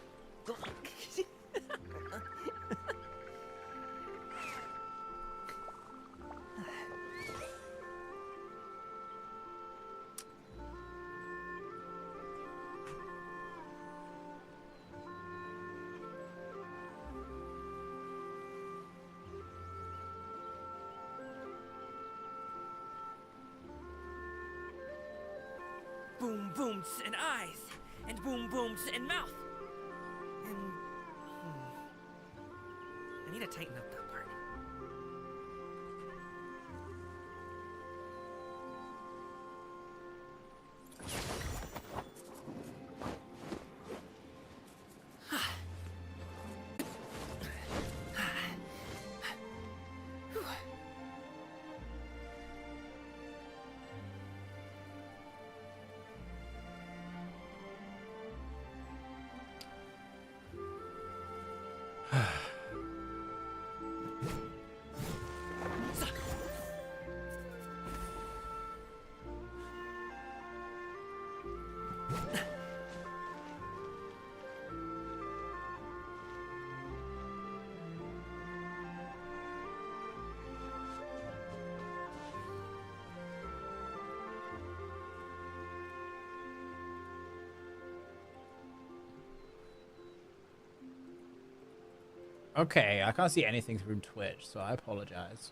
Boom booms and eyes, and boom booms and mouth. And I need to tighten up that part. Okay, I can't see anything through Twitch, so I apologize.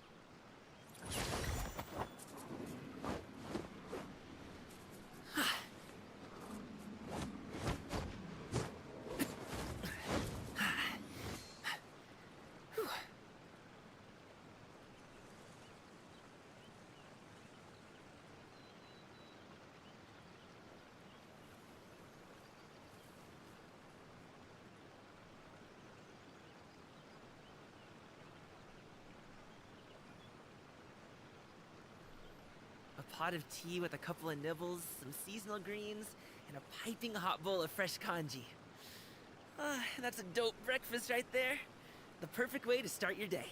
A pot of tea with a couple of nibbles, some seasonal greens, and a piping hot bowl of fresh kanji. That's a dope breakfast right there. The perfect way to start your day.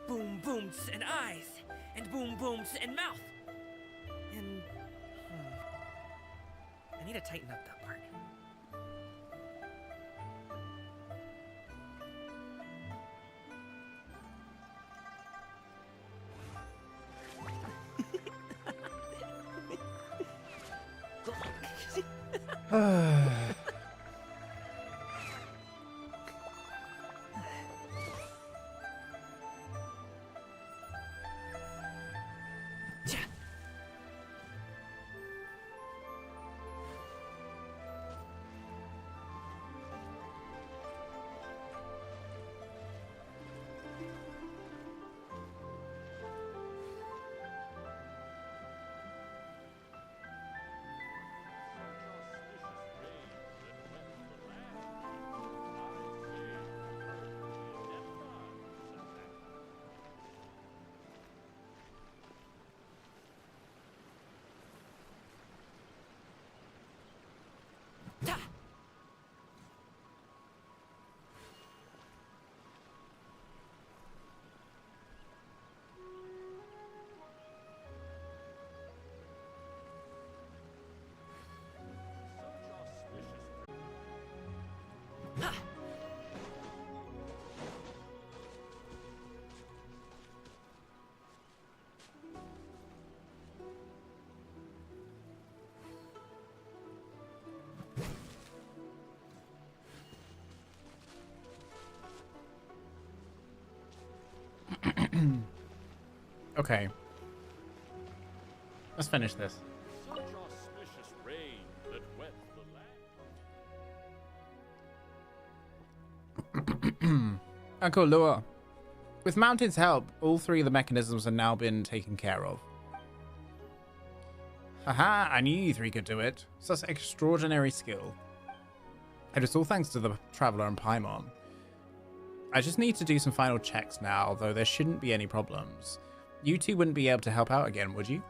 Boom booms and eyes, and boom booms and mouth. And I need to tighten up that part. Okay. Let's finish this. Such auspicious rain that wets the land. Uncle Lua. With Mountain's help, all 3 of the mechanisms have now been taken care of. Haha, I knew you 3 could do it. Such extraordinary skill. It is all thanks to the Traveler and Paimon. I just need to do some final checks now, though there shouldn't be any problems. You 2 wouldn't be able to help out again, would you?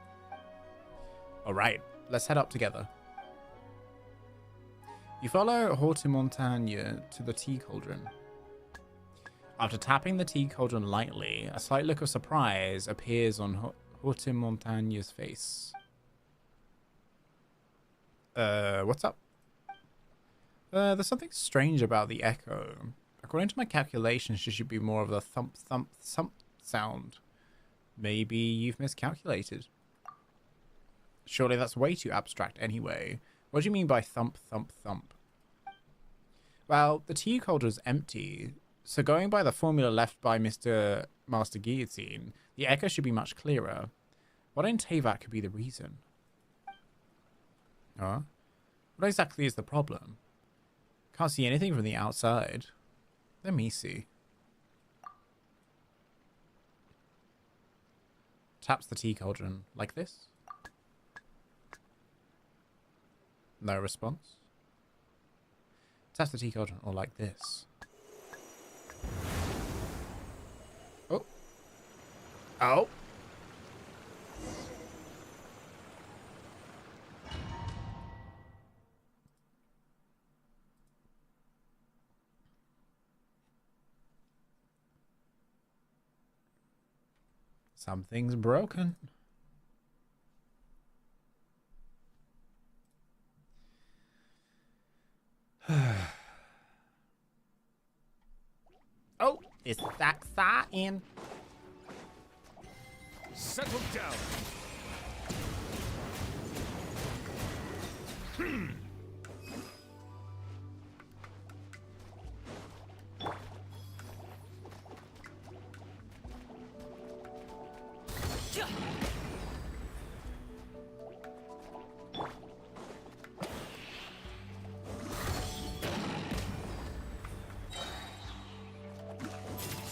Alright, let's head up together. You follow Haute Montagne to the tea cauldron. After tapping the tea cauldron lightly, a slight look of surprise appears on Haute Montagne's face. What's up? There's something strange about the echo. According to my calculations, it should be more of a thump thump thump sound. Maybe you've miscalculated. Surely that's way too abstract anyway. What do you mean by thump thump thump? Well, the tea cauldron's empty, so going by the formula left by Master Guillotine, the echo should be much clearer. What in Teyvat could be the reason? Huh? What exactly is the problem? Can't see anything from the outside. Let me see. Taps the tea cauldron like this. No response. Taps the tea cauldron or like this. Oh. Oh. Something's broken. Oh, it's that in. Settle down.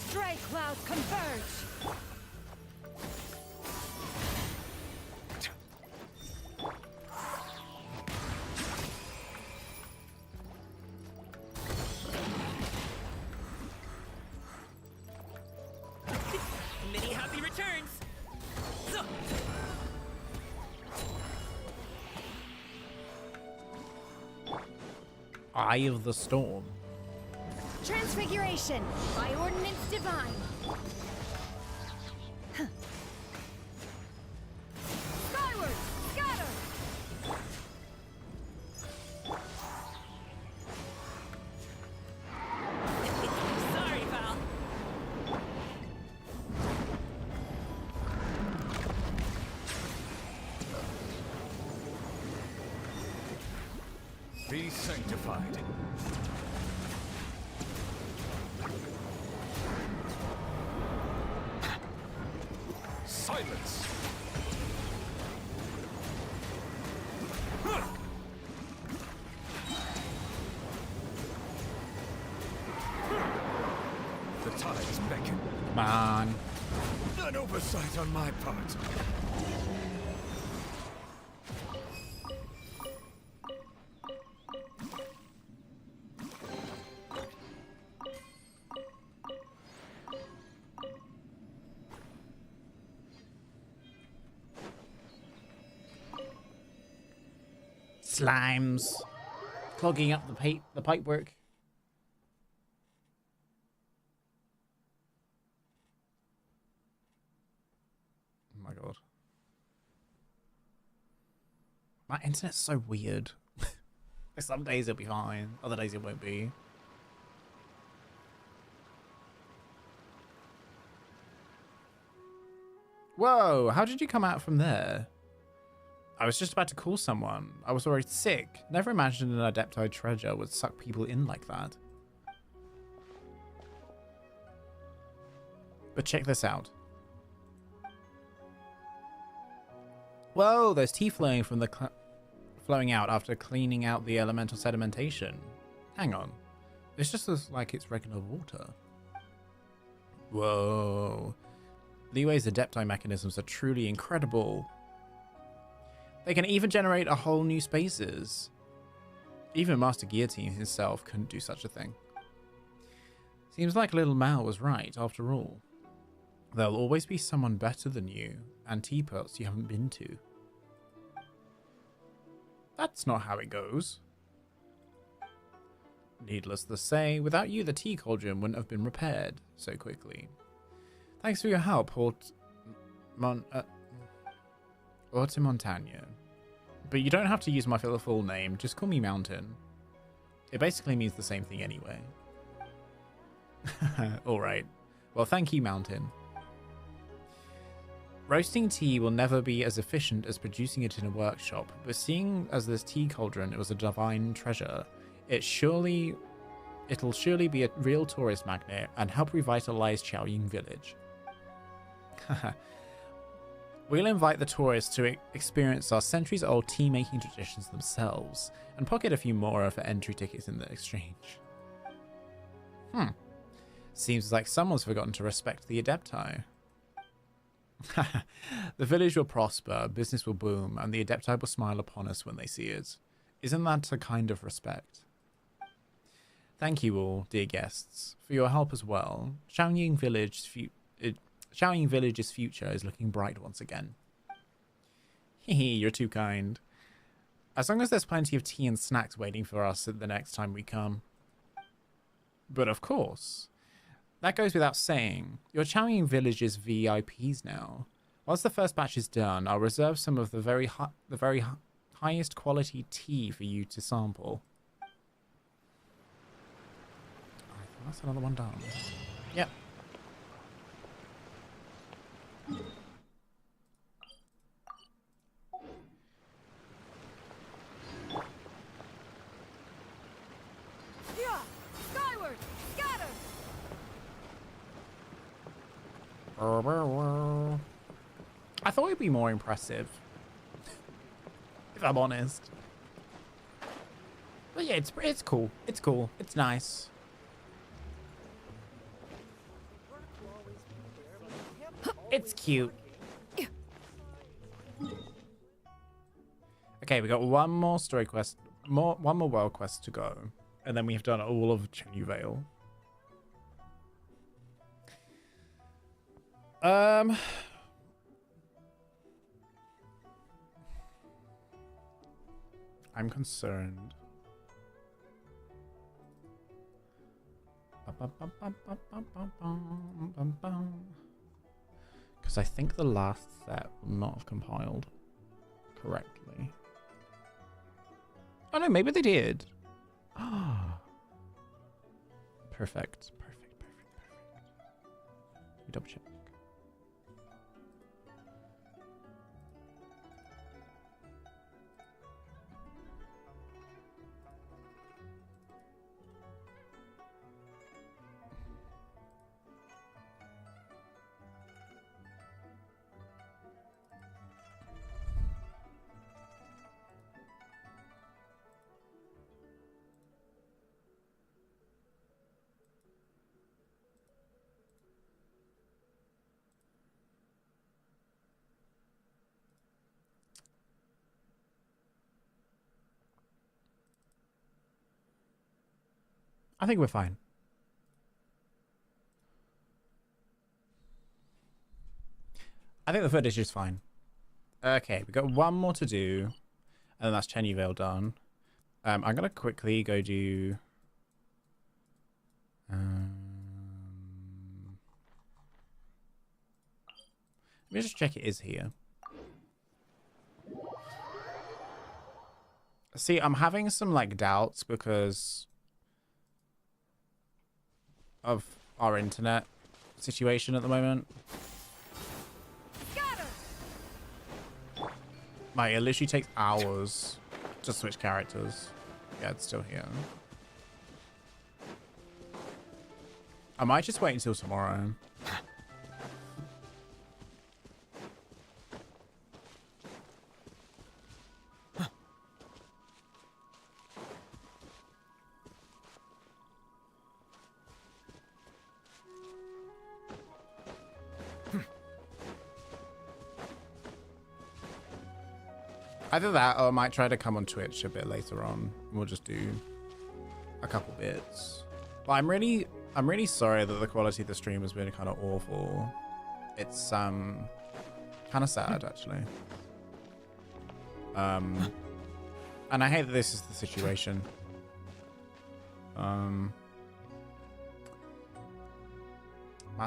Stray clouds converge! Many happy returns! Eye of the Storm. Transfiguration by ordinance divine. Skyward, scatter! Sorry, pal. Be sanctified. Silence! The tides beckon. Come on. An oversight on my part. Slimes. Clogging up the pipework. Oh my god. My internet's so weird. Some days it'll be fine, other days it won't be. Whoa, how did you come out from there? I was just about to call someone. I was already sick. Never imagined an Adeptide treasure would suck people in like that. But check this out. Whoa, there's tea flowing from the flowing out after cleaning out the elemental sedimentation. Hang on. It's just like it's regular water. Whoa. Leeway's adepti mechanisms are truly incredible. They can even generate a whole new spaces. Even Master Guillotine himself couldn't do such a thing. Seems like little Mal was right, after all. There'll always be someone better than you, and teapots you haven't been to. That's not how it goes. Needless to say, without you, the tea cauldron wouldn't have been repaired so quickly. Thanks for your help, Montagna. But you don't have to use my full name, just call me Mountain. It basically means the same thing anyway. Alright. Well, thank you, Mountain. Roasting tea will never be as efficient as producing it in a workshop, but seeing as this tea cauldron was a divine treasure, it'll surely be a real tourist magnet and help revitalize Xiaoying village. We'll invite the tourists to experience our centuries-old tea-making traditions themselves, and pocket a few more for entry tickets in the exchange. Seems like someone's forgotten to respect the Adepti. The village will prosper, business will boom, and the Adepti will smile upon us when they see it. Isn't that a kind of respect? Thank you all, dear guests, for your help as well. Xiaoying Village's future is looking bright once again. Hehe, you're too kind. As long as there's plenty of tea and snacks waiting for us the next time we come. But of course, that goes without saying. You're Xiaoying Village's VIPs now. Once the first batch is done, I'll reserve some of the very highest quality tea for you to sample. I think that's another one done. Yep. Yeah! Skyward! Scatter! I thought it'd be more impressive, if I'm honest. But yeah, it's cool. It's cool. It's nice. It's cute. Okay, we got one more story quest, one more world quest to go, and then we've done all of Chenyu Vale. I'm concerned. Because I think the last set will not have compiled correctly. Oh no, maybe they did. Ah, perfect. Let me double check. I think we're fine. I think the footage is fine. Okay, we've got one more to do, and then that's Chenyu Vale done. I'm gonna quickly go do. Let me just check it is here. See, I'm having some like doubts because of our internet situation at the moment. Like, it literally takes hours to switch characters. Yeah, it's still here. I might just wait until tomorrow. Either that or I might try to come on Twitch a bit later on. We'll just do a couple bits. But I'm really sorry that the quality of the stream has been kind of awful. It's kind of sad actually. And I hate that this is the situation. My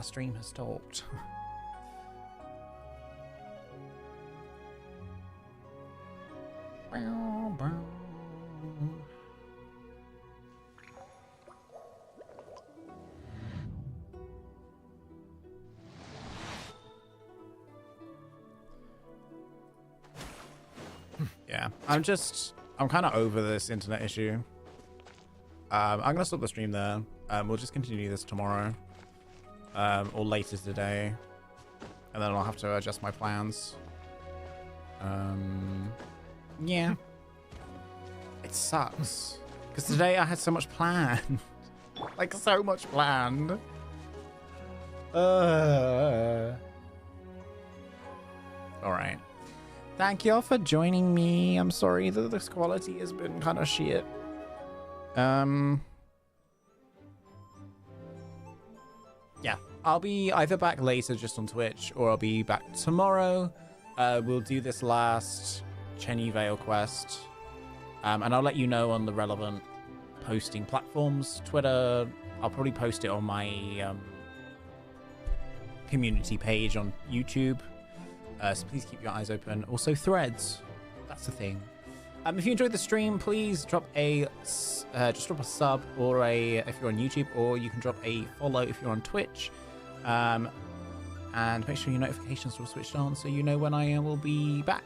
stream has stopped. Yeah, I'm kind of over this internet issue. I'm gonna stop the stream there. We'll just continue this tomorrow, or later today, and then I'll have to adjust my plans. Yeah, it sucks because today I had so much planned, like so much planned. All right. Thank you all for joining me. I'm sorry that this quality has been kind of shit. Yeah, I'll be either back later just on Twitch or I'll be back tomorrow. We'll do this last Chenyu Vale quest. And I'll let you know on the relevant posting platforms. Twitter, I'll probably post it on my community page on YouTube. So please keep your eyes open. Also Threads, that's the thing. If you enjoyed the stream, please drop a just drop a sub or if you're on YouTube, or you can drop a follow if you're on Twitch. And make sure your notifications are all switched on so you know when I will be back.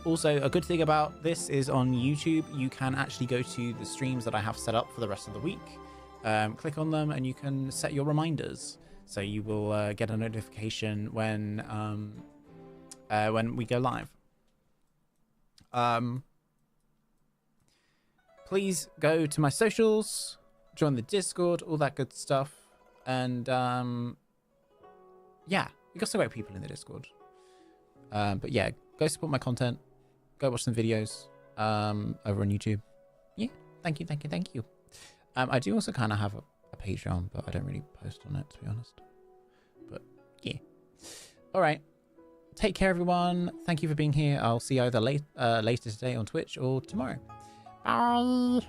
Also, a good thing about this is on YouTube, you can actually go to the streams that I have set up for the rest of the week. Click on them and you can set your reminders. So you will get a notification when we go live. Please go to my socials, join the Discord, all that good stuff. And yeah, we got some great people in the Discord. But yeah, go support my content. Go watch some videos over on YouTube. Yeah, thank you. I do also kind of have a Patreon, but I don't really post on it, to be honest. But yeah. All right. Take care, everyone. Thank you for being here. I'll see you either later today on Twitch or tomorrow. Bye.